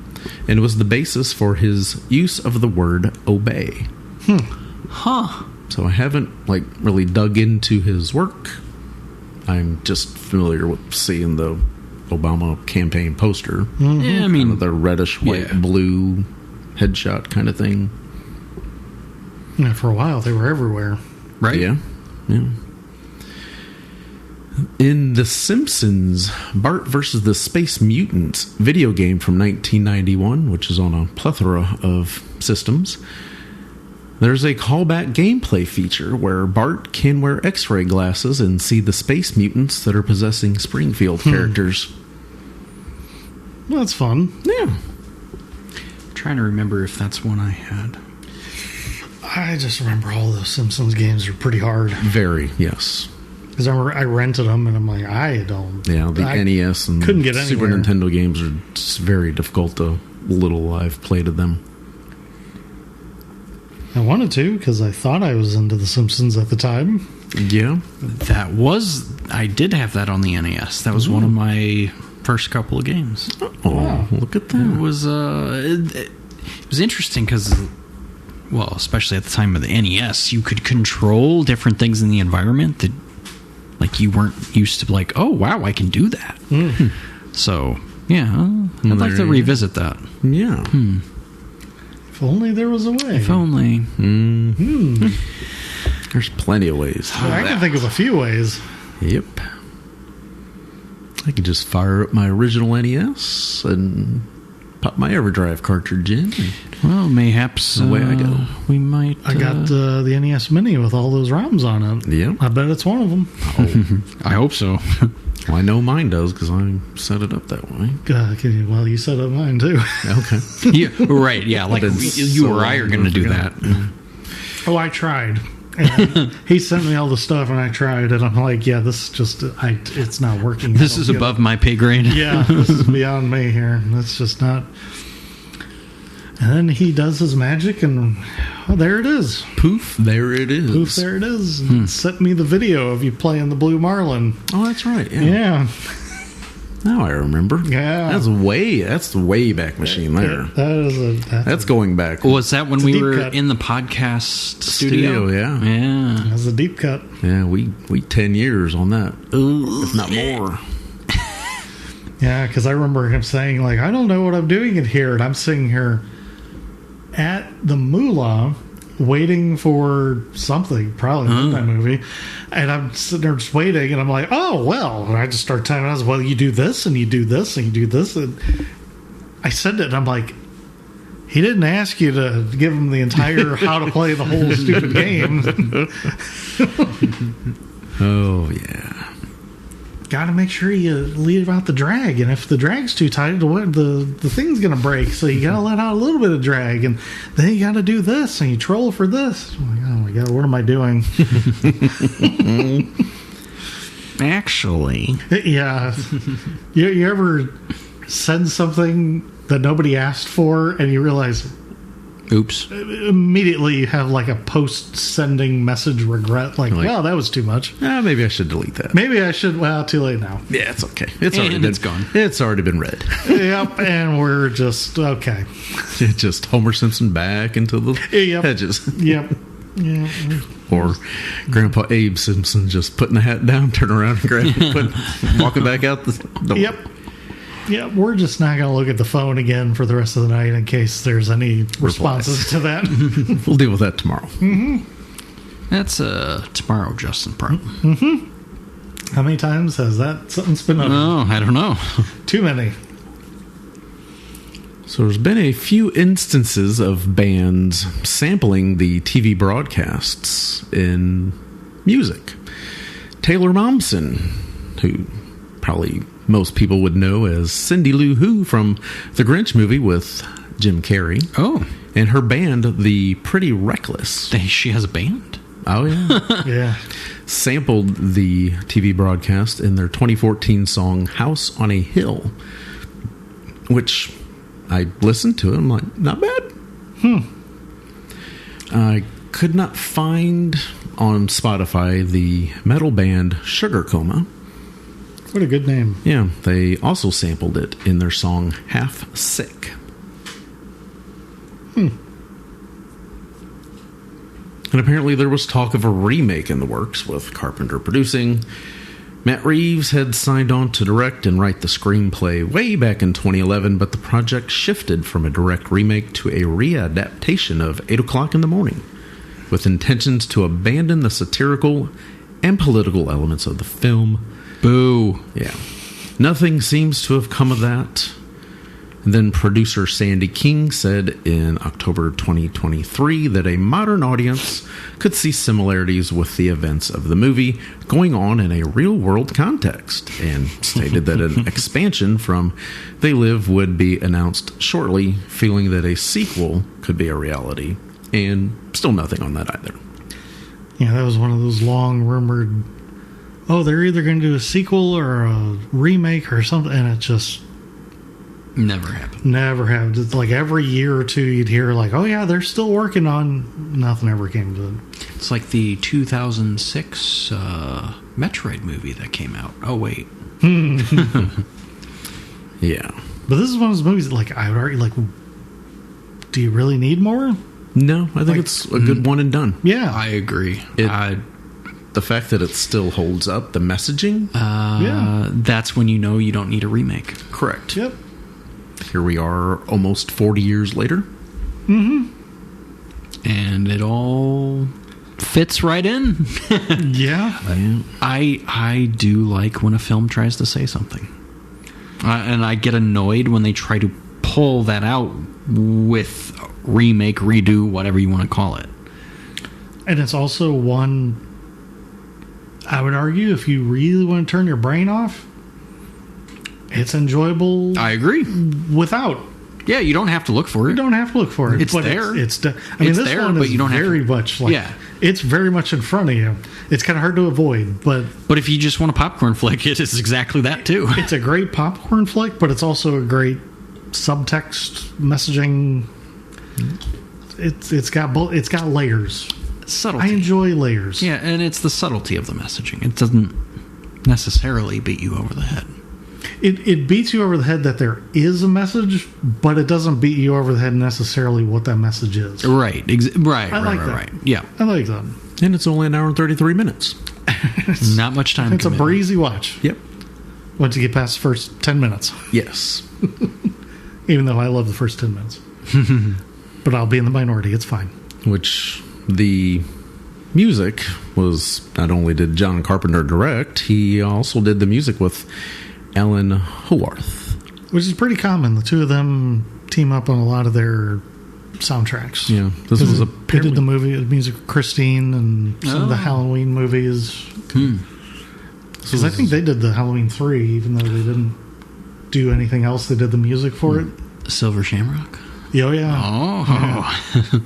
and was the basis for his use of the word obey. So I haven't really dug into his work. I'm just familiar with seeing the Obama campaign poster. Yeah, I mean, the reddish white blue headshot kind of thing. Yeah, for a while they were everywhere. Right? Yeah. In The Simpsons, Bart vs. the Space Mutants video game from 1991, which is on a plethora of systems, there's a callback gameplay feature where Bart can wear X-ray glasses and see the space mutants that are possessing Springfield characters. Well, that's fun. Yeah. I'm trying to remember if that's one I had. I just remember all those Simpsons games are pretty hard. Very, yes. Because I rented them, and I'm like, I don't... Yeah, the NES and couldn't get Super anywhere. Nintendo games are just very difficult to little I've played of them. I wanted to, because I thought I was into The Simpsons at the time. Yeah. I did have that on the NES. That was one of my first couple of games. Oh, look at that. It was interesting because, well, especially at the time of the NES, you could control different things in the environment that, you weren't used to. Like, oh wow, I can do that. So yeah, I'd like to revisit that. Yeah. If only there was a way. If only. There's plenty of ways. I can think of a few ways. Yep. I could just fire up my original NES and pop my EverDrive cartridge in. Well, mayhaps away I go. We might. I got the NES Mini with all those ROMs on it. Yeah. I bet it's one of them. I hope so. Well, I know mine does because I set it up that way. Well, you set up mine too. Okay. Yeah, right. Yeah, like you or I are going to do that. Oh, I tried. And he sent me all the stuff, and I tried, and I'm like, yeah, this is just, it's not working. This is above my pay grade. Yeah, this is beyond me here. That's just not. And then he does his magic, and there it is. Poof, there it is. Poof, there it is. Sent me the video of you playing the Blue Marlin. Oh, that's right. Yeah. Now I remember. Yeah. That's the way back machine there. That's going back. Was that when we were cut. in the podcast studio? Yeah. Yeah. That's a deep cut. Yeah, we 10 years on that. If not more. Yeah, because I remember him saying, I don't know what I'm doing in here. And I'm sitting here at the Moolah waiting for something, probably a midnight movie, and I'm sitting there just waiting, and I'm like, oh, well, and I just start telling us, well, you do this, and you do this, and you do this, and I said it, and I'm like, he didn't ask you to give him the entire how to play the whole stupid game. Oh, yeah. Got to make sure you leave out the drag, and if the drag's too tight, the thing's going to break, so you got to let out a little bit of drag, and then you got to do this, and you troll for this. I'm like, oh my god, what am I doing? Actually, yeah. You ever send something that nobody asked for, and you realize, oops. Immediately you have like a post-sending message regret, like, wow, that was too much. Maybe I should delete that. Maybe I should. Well, too late now. Yeah, it's okay. It's gone. It's already been read. Yep, and we're just okay. Just Homer Simpson back into the hedges. Yep. Yeah. Or Grandpa Abe Simpson just putting the hat down, turn around and grab it, walking back out the door. Yep. Yeah, we're just not going to look at the phone again for the rest of the night in case there's any responses to that. We'll deal with that tomorrow. Mm-hmm. That's tomorrow, Justin Pro. Mm-hmm. How many times has that sentence been uttered? Oh, I don't know. Too many. So there's been a few instances of bands sampling the TV broadcasts in music. Taylor Momsen, who probably most people would know as Cindy Lou Who from the Grinch movie with Jim Carrey. Oh. And her band, the Pretty Reckless. She has a band? Oh, yeah. Yeah. Sampled the TV broadcast in their 2014 song House on a Hill, which I listened to it. I'm like, not bad. I could not find on Spotify the metal band Sugar Coma. What a good name. Yeah, they also sampled it in their song Half Sick. And apparently there was talk of a remake in the works, with Carpenter producing. Matt Reeves had signed on to direct and write the screenplay way back in 2011, but the project shifted from a direct remake to a readaptation of 8 O'Clock in the Morning, with intentions to abandon the satirical and political elements of the film. Boo. Yeah. Nothing seems to have come of that. And then producer Sandy King said in October 2023 that a modern audience could see similarities with the events of the movie going on in a real-world context, and stated that an expansion from They Live would be announced shortly, feeling that a sequel could be a reality. And still nothing on that either. Yeah, that was one of those long-rumored, they're either going to do a sequel or a remake or something, and it just never happened. Never happened. It's like every year or two you'd hear like, oh yeah, they're still working on. Nothing ever came to it. It's like the 2006 Metroid movie that came out. Oh wait. Yeah. But this is one of those movies that, like, I would argue, like, do you really need more? No, I think it's a good one and done. Yeah. I agree. The fact that it still holds up, the messaging. That's when you know you don't need a remake. Correct. Yep. Here we are almost 40 years later. Mm-hmm. And it all fits right in. Yeah. I do like when a film tries to say something. And I get annoyed when they try to pull that out with remake, redo, whatever you want to call it. And it's also one, I would argue, if you really want to turn your brain off, it's enjoyable. I agree. Without. Yeah, you don't have to look for it. You don't have to look for it. It's but there. I mean, it's this there, one but is you don't very have to, much like, it's very much in front of you. It's kind of hard to avoid, but if you just want a popcorn flick, it is exactly that too. It's a great popcorn flick, but it's also a great subtext messaging. It's got layers. Subtlety. I enjoy layers. Yeah, and it's the subtlety of the messaging. It doesn't necessarily beat you over the head. It beats you over the head that there is a message, but it doesn't beat you over the head necessarily what that message is. Right. I like that. Right. Yeah. I like that. And it's only an hour and 33 minutes. Not much time. It's a breezy watch. Yep. Once you get past the first 10 minutes. Yes. Even though I love the first 10 minutes. But I'll be in the minority. It's fine. Which the music was, not only did John Carpenter direct, he also did the music with Alan Howarth. Which is pretty common. The two of them team up on a lot of their soundtracks. Yeah. This was they did the music of Christine and some of the Halloween movies. Because I think they did the Halloween 3, even though they didn't do anything else. They did the music for it. Silver Shamrock? Oh, yeah. Oh.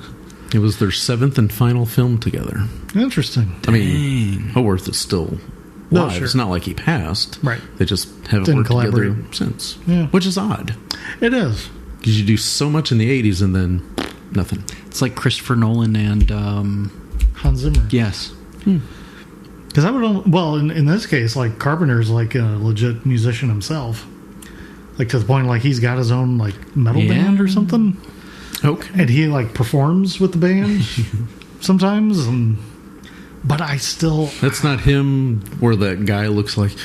It was their 7th and final film together. Interesting. I mean, Howarth is still live. Sure. It's not like he passed. Right. They just haven't worked together since. Yeah. Which is odd. It is. Because you do so much in the 80s and then nothing. It's like Christopher Nolan and Hans Zimmer. Yes. Because I would, well, in this case, like Carpenter's like a legit musician himself, like to the point like he's got his own like metal band or something. Okay, and he like performs with the band sometimes. But I still, that's not him. Where that guy looks like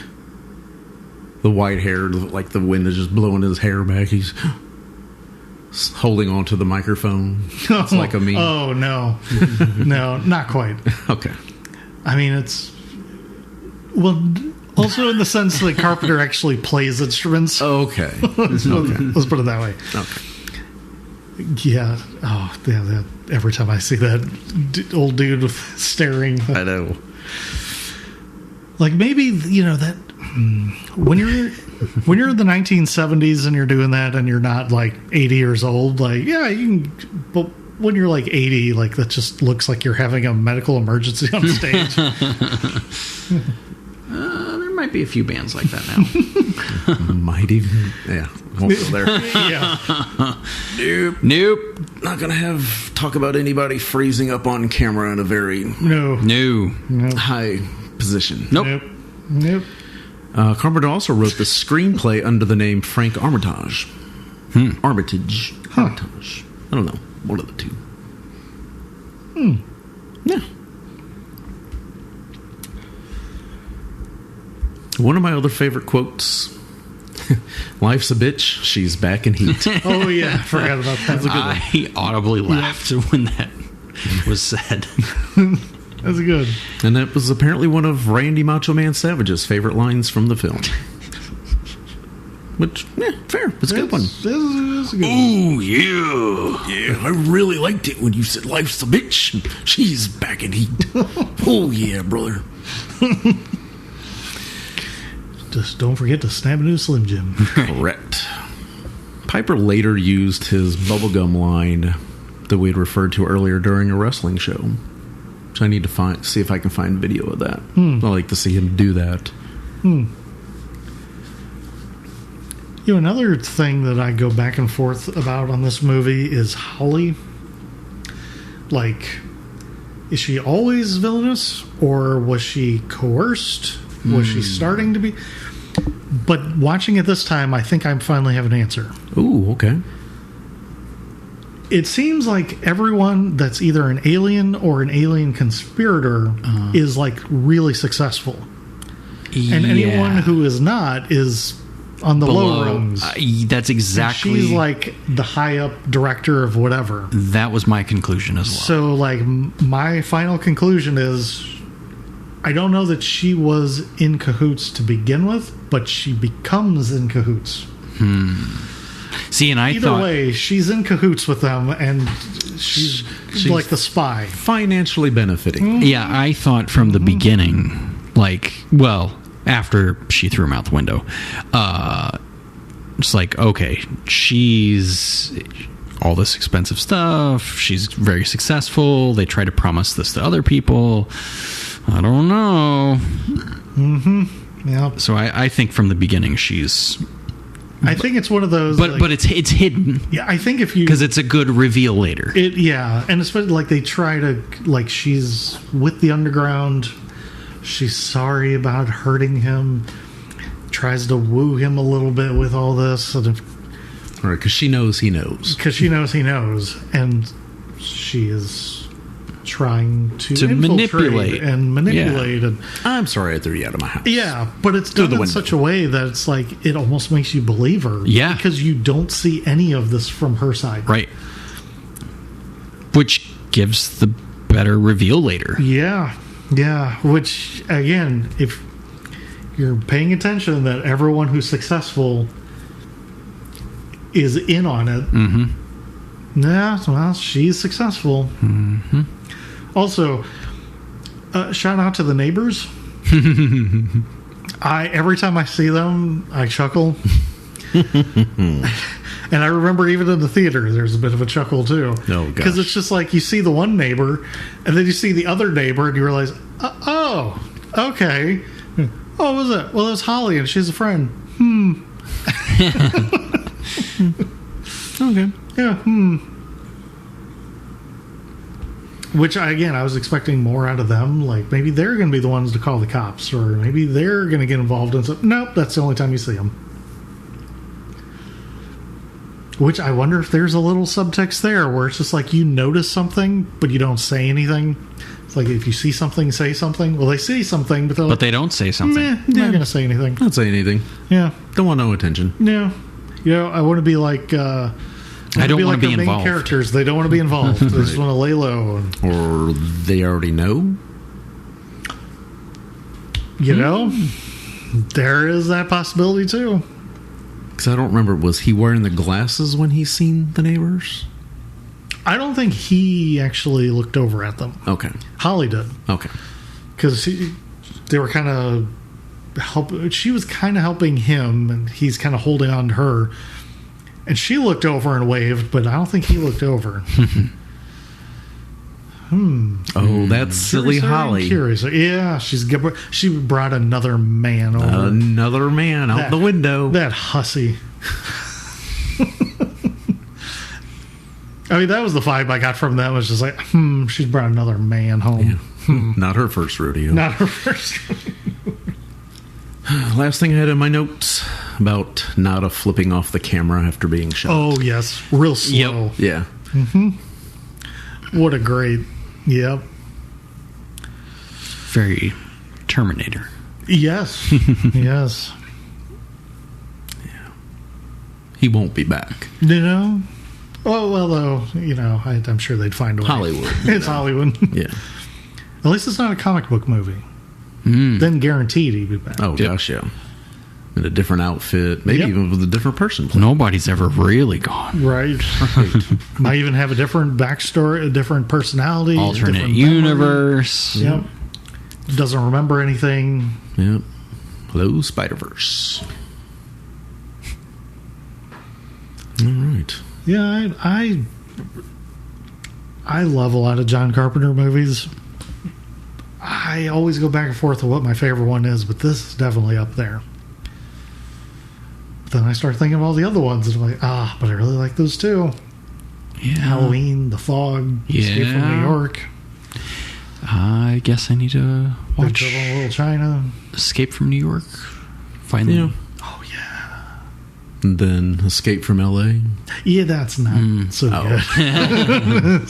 the white hair, like the wind is just blowing his hair back. He's holding on to the microphone. It's like a meme. Oh no, no, not quite. Okay. I mean, it's also in the sense that Carpenter actually plays instruments. Okay. Let's put it that way. Okay. Yeah. Oh, yeah. Every time I see that old dude staring, I know. Like maybe that when you're in the 1970s and you're doing that and you're not like 80 years old, like yeah, you can. But when you're like 80, like that just looks like you're having a medical emergency on stage. There might be a few bands like that now. Might even, yeah. Won't go there. Yeah. Nope. Not gonna talk about anybody freezing up on camera in a very no high position. Nope. Carpenter also wrote the screenplay under the name Frank Armitage. Armitage. Armitage. I don't know. One of the two. Yeah. One of my other favorite quotes. Life's a bitch. She's back in heat. Oh, yeah. I forgot about that. That's a good one. I audibly laughed when that was said. That's good. And that was apparently one of Randy Macho Man Savage's favorite lines from the film. Which, yeah, fair. It's a good one. It's a good one. Oh, yeah. Yeah, I really liked it when you said life's a bitch and she's back in heat. Oh, yeah, brother. Just don't forget to snap into a Slim Jim. Correct. Piper later used his bubblegum line that we had referred to earlier during a wrestling show. So I need to see if I can find video of that. I like to see him do that. Another thing that I go back and forth about on this movie is Holly. Like, is she always villainous? Or was she coerced? Was she starting to be? But watching it this time, I think I finally have an answer. Ooh, okay. It seems like everyone that's either an alien or an alien conspirator is like really successful. And anyone who is not is on the low rungs. That's exactly. And she's like the high up director of whatever. That was my conclusion as well. So, like, my final conclusion is I don't know that she was in cahoots to begin with, but she becomes in cahoots. See, and Either way, she's in cahoots with them, and she's like the spy. Financially benefiting. Yeah, I thought from the beginning, like, well, after she threw him out the window, it's like, okay, she's all this expensive stuff. She's very successful. They try to promise this to other people. I don't know. Yeah. So I think from the beginning she's. I think it's one of those, but it's hidden. Yeah, I think if you because it's a good reveal later. And especially like they try to she's with the underground. She's sorry about hurting him. Tries to woo him a little bit with all this, right? Because she knows he knows. Because she knows he knows, and she is trying to manipulate. Yeah. And I'm sorry I threw you out of my house. Yeah, but it's done in such a way that it's like it almost makes you believe her. Yeah, because you don't see any of this from her side, right? Which gives the better reveal later. Yeah. Which again, if you're paying attention, that everyone who's successful is in on it. Yeah, well, she's successful. Also, shout out to the neighbors. Every time I see them, I chuckle. And I remember even in the theater, there's a bit of a chuckle too. Oh, gosh. Because it's just like you see the one neighbor, and then you see the other neighbor, and you realize, oh, okay. Oh, what was it? Well, it was Holly, and she's a friend. Okay. Yeah. Which, again, I was expecting more out of them. Like, maybe they're going to be the ones to call the cops, or maybe they're going to get involved in something. Nope, that's the only time you see them. Which I wonder if there's a little subtext there where it's just like you notice something, but you don't say anything. It's like if you see something, say something. Well, they say something, but but they don't say something. They're not going to say anything. Not say anything. Yeah. Don't want no attention. Yeah. You know, I want to be like... I don't want to be main involved. Characters, they don't want to be involved. They just want to lay low. Or they already know. You know, there is that possibility too. Because I don't remember, was he wearing the glasses when he seen the neighbors? I don't think he actually looked over at them. Okay. Holly did. Okay. Because they were kind of she was kind of helping him, and he's kind of holding on to her. And she looked over and waved, but I don't think he looked over. Oh, that's silly Holly. Curious. Yeah, she brought another man over. Another man out the window. That hussy. I mean, that was the vibe I got from them. It was just like, she's brought another man home. Yeah. Not her first rodeo. Not her first rodeo. Last thing I had in my notes about Nada flipping off the camera after being shot. Oh, yes. Real slow. Yep. Yeah. What a great... Yep. Very Terminator. Yes. Yes. Yeah. He won't be back. You know? Oh, well, though, you know, I'm sure they'd find a way. Hollywood. It's Hollywood. Yeah. At least it's not a comic book movie. Then guaranteed he'd be back. Oh, gosh, yeah. In a different outfit. Maybe even with a different person playing. Nobody's ever really gone. Right. Might even have a different backstory, a different personality. Alternate universe. Yep. Doesn't remember anything. Yep. Hello, Spider-Verse. All right. Yeah, I love a lot of John Carpenter movies. I always go back and forth with what my favorite one is, but this is definitely up there. But then I start thinking of all the other ones, and I'm like, but I really like those too. Yeah. Halloween, The Fog, Escape from New York. I guess I need to watch Big Trouble in Little China. Escape from New York. Finally. Yeah. Oh, yeah. And then Escape from L.A. Yeah, that's not so good.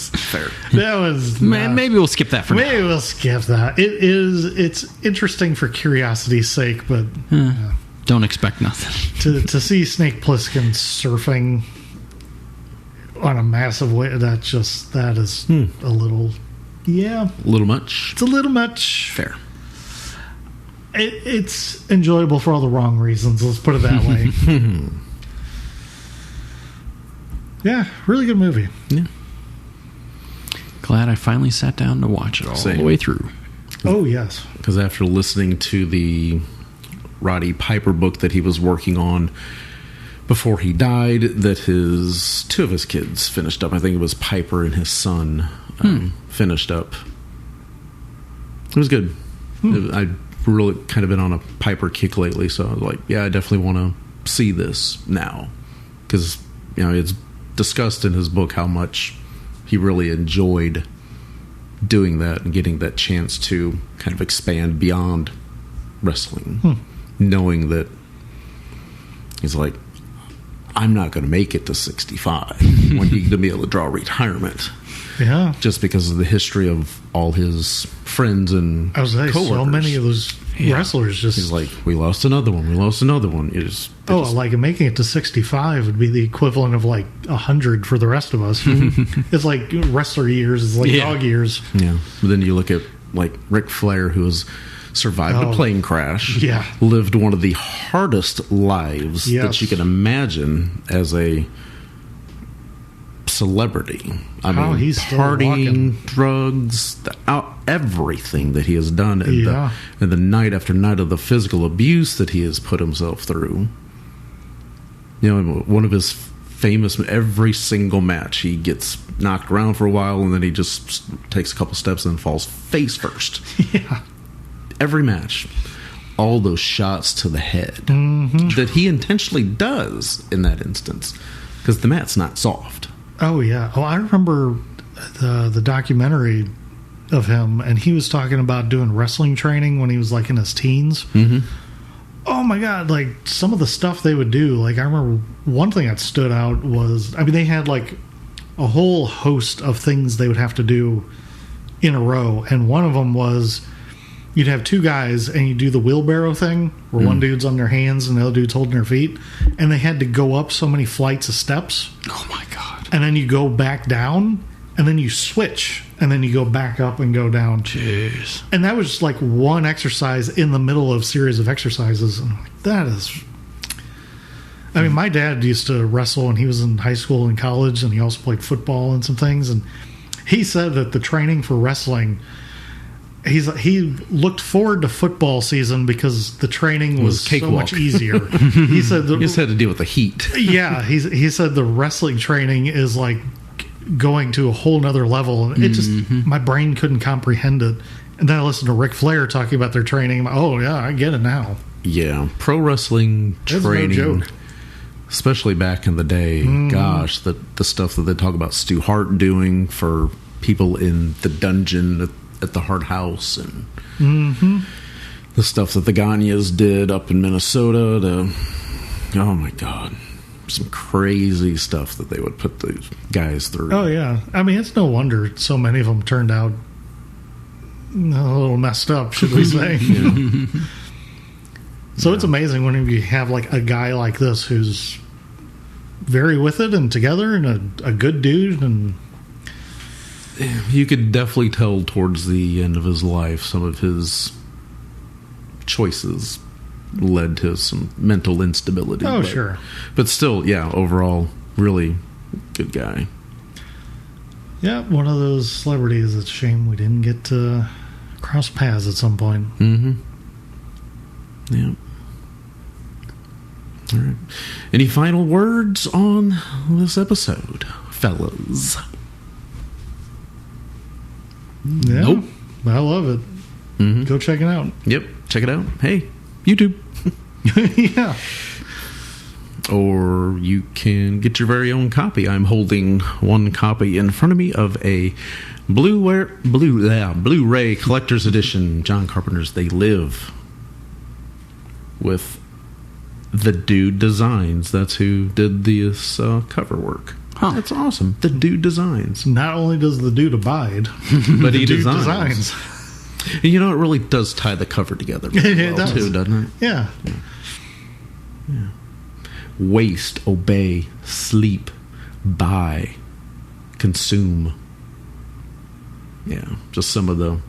Fair. That was maybe we'll skip that for now. Maybe we'll skip that. It's interesting for curiosity's sake, but don't expect nothing. to see Snake Plissken surfing on a massive wave, that is a little, a little much. It's a little much. Fair. It's enjoyable for all the wrong reasons. Let's put it that way. Yeah, really good movie. Yeah. Glad I finally sat down to watch it all the way through. Oh, yes. Because after listening to the Roddy Piper book that he was working on before he died, that two of his kids finished up. I think it was Piper and his son finished up. It was good. I've really kind of been on a Piper kick lately, so I was like, yeah, I definitely want to see this now. Because, it's discussed in his book how much he really enjoyed doing that and getting that chance to kind of expand beyond wrestling, knowing that he's like, I'm not going to make it to 65 when he's going to be able to draw retirement. Yeah. Just because of the history of all his friends and coworkers. So many of those wrestlers just... He's like, we lost another one. Like making it to 65 would be the equivalent of like 100 for the rest of us. It's like wrestler years. It's like dog years. Yeah. But then you look at like Ric Flair, who has survived a plane crash. Yeah. Lived one of the hardest lives that you can imagine as a celebrity. I mean, he's still partying, drugs, everything that he has done, and the night after night of the physical abuse that he has put himself through. One of his famous, every single match, he gets knocked around for a while, and then he just takes a couple steps and falls face first. Yeah. Every match. All those shots to the head that he intentionally does in that instance. because the mat's not soft. Oh, yeah. Oh, I remember the documentary of him, and he was talking about doing wrestling training when he was like in his teens. Mm-hmm. Oh my God, like some of the stuff they would do, like I remember one thing that stood out was, I mean, they had like a whole host of things they would have to do in a row, and one of them was you'd have two guys and you do the wheelbarrow thing where one dude's on their hands and the other dude's holding their feet, and they had to go up so many flights of steps. Oh my God. And then you go back down, and then you switch, and then you go back up and go down. Jeez. And that was just like one exercise in the middle of a series of exercises. And I'm like, that is... I mean, my dad used to wrestle when he was in high school and college, and he also played football and some things. And he said that the training for wrestling, he looked forward to football season because the training was so much easier. He said you just had to deal with the heat. Yeah, he said the wrestling training is like going to a whole nother level. It just, my brain couldn't comprehend it. And then I listened to Ric Flair talking about their training. Oh yeah, I get it now. Yeah, pro wrestling training, no joke. Especially back in the day. Gosh, the stuff that they talk about Stu Hart doing for people in the dungeon at the Hart House, and the stuff that the Gagnes did up in Minnesota. Oh my God. Some crazy stuff that they would put these guys through. Oh yeah, I mean, it's no wonder so many of them turned out a little messed up, should we say? So it's amazing when you have like a guy like this who's very with it and together and a good dude, and you could definitely tell towards the end of his life some of his choices led to some mental instability. Oh, sure. But still, yeah, overall, really good guy. Yeah, one of those celebrities. It's a shame we didn't get to cross paths at some point. Yeah. All right. Any final words on this episode, fellas? Yeah, nope. I love it. Go check it out. Yep, check it out. Hey, YouTube. Yeah. Or you can get your very own copy. I'm holding one copy in front of me of a Blu-ray collector's edition, John Carpenter's They Live, with the Dude Designs. That's who did this cover work. Huh. That's awesome. The Dude Designs. Not only does the dude abide, but he designs. And you know, it really does tie the cover together very well, too, doesn't it? Yeah. Waste, obey, sleep, buy, consume. Yeah, just some of the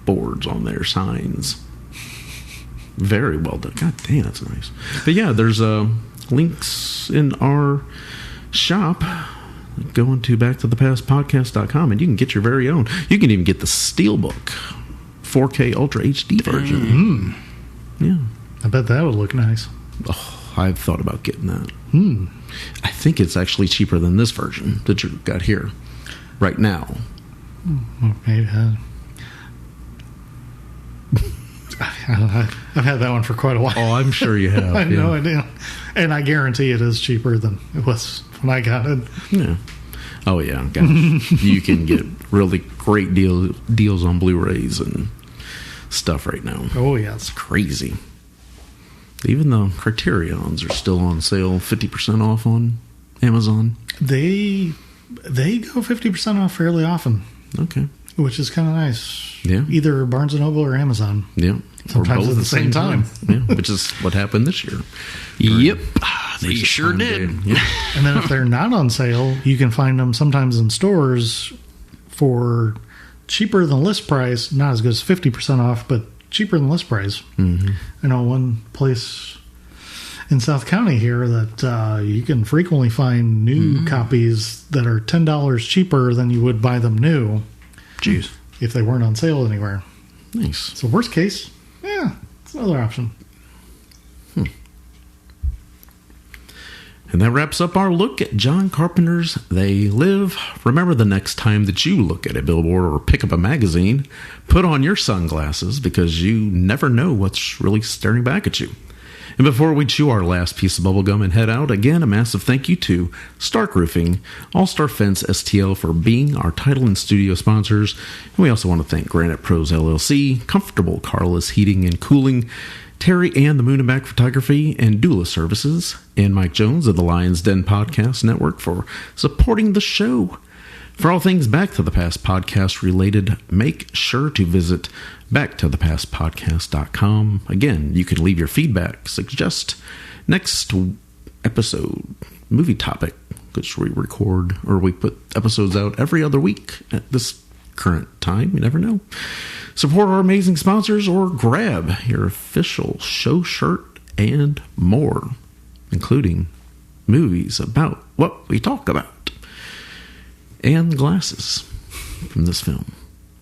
boards on their signs. Very well done. God damn, that's nice. But yeah, there's links in our shop. Going to backtothepastpodcast.com, and you can get your very own. You can even get the Steelbook 4K Ultra HD version. Yeah. I bet that would look nice. Oh, I've thought about getting that. I think it's actually cheaper than this version that you got here right now. Maybe. I've had that one for quite a while. Oh, I'm sure you have. I have no idea. And I guarantee it is cheaper than it was when I got it. Yeah. Oh, yeah. Gosh. You can get really great deals on Blu-rays and stuff right now. Oh, yeah. It's crazy. Even the Criterions are still on sale, 50% off on Amazon. They go 50% off fairly often. Okay. Which is kind of nice. Yeah. Either Barnes & Noble or Amazon. Yeah. Sometimes at the same time. Yeah, which is what happened this year. Yep. They sure did. Yep. And then if they're not on sale, you can find them sometimes in stores for cheaper than list price. Not as good as 50% off, but cheaper than list price. I know one place in South County here that you can frequently find new copies that are $10 cheaper than you would buy them new. Jeez. If they weren't on sale anywhere. Nice. So worst case, yeah, it's another option. And that wraps up our look at John Carpenter's They Live. Remember, the next time that you look at a billboard or pick up a magazine, put on your sunglasses because you never know what's really staring back at you. And before we chew our last piece of bubblegum and head out, again, a massive thank you to Stark Roofing, AllStar Fence STL for being our title and studio sponsors. And we also want to thank Granite Pros LLC, Comfortable Carlos Heating and Cooling, Terry and the Moon and Back Photography and Doula Services, and Mike Jones of the Lion's Den Podcast Network for supporting the show. For all things Back to the Past podcast related, make sure to visit backtothepastpodcast.com. Again, you can leave your feedback, suggest next episode, movie topic, which we record, or we put episodes out every other week at this current time. You never know. Support our amazing sponsors or grab your official show shirt and more, including movies about what we talk about and glasses from this film.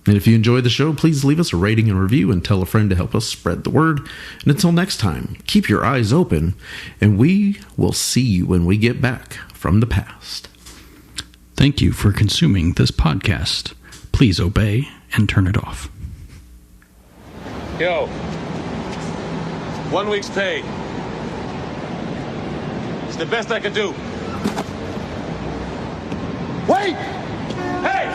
And if you enjoyed the show, please leave us a rating and review and tell a friend to help us spread the word. And until next time, keep your eyes open, and we will see you when we get back from the past. Thank you for consuming this podcast. Please obey and turn it off. Yo, 1 week's pay. It's the best I could do. Wait! Hey!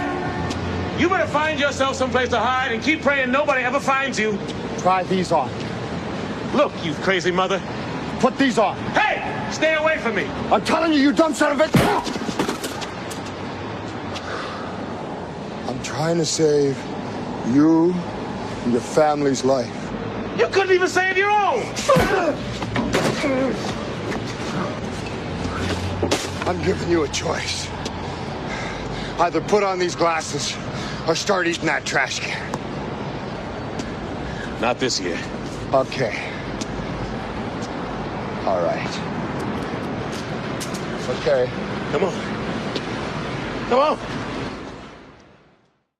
You better find yourself someplace to hide and keep praying nobody ever finds you. Try these on. Look, you crazy mother. Put these on. Hey! Stay away from me! I'm telling you, you dumb son of a... I'm trying to save you and your family's life. You couldn't even save your own! I'm giving you a choice. Either put on these glasses or start eating that trash can. Not this year. Okay. All right. Okay. Come on. Come on.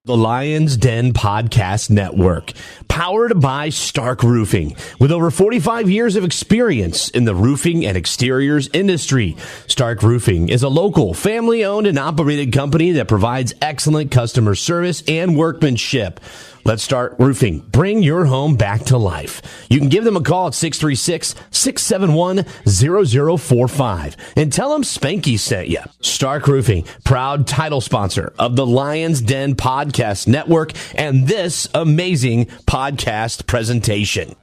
The Lion's Den Podcast Network, powered by Stark Roofing. With over 45 years of experience in the roofing and exteriors industry, Stark Roofing is a local, family-owned and operated company that provides excellent customer service and workmanship. Let's Start Roofing. Bring your home back to life. You can give them a call at 636-671-0045 and tell them Spanky sent you. Stark Roofing, proud title sponsor of the Lion's Den Podcast Network and this amazing podcast presentation.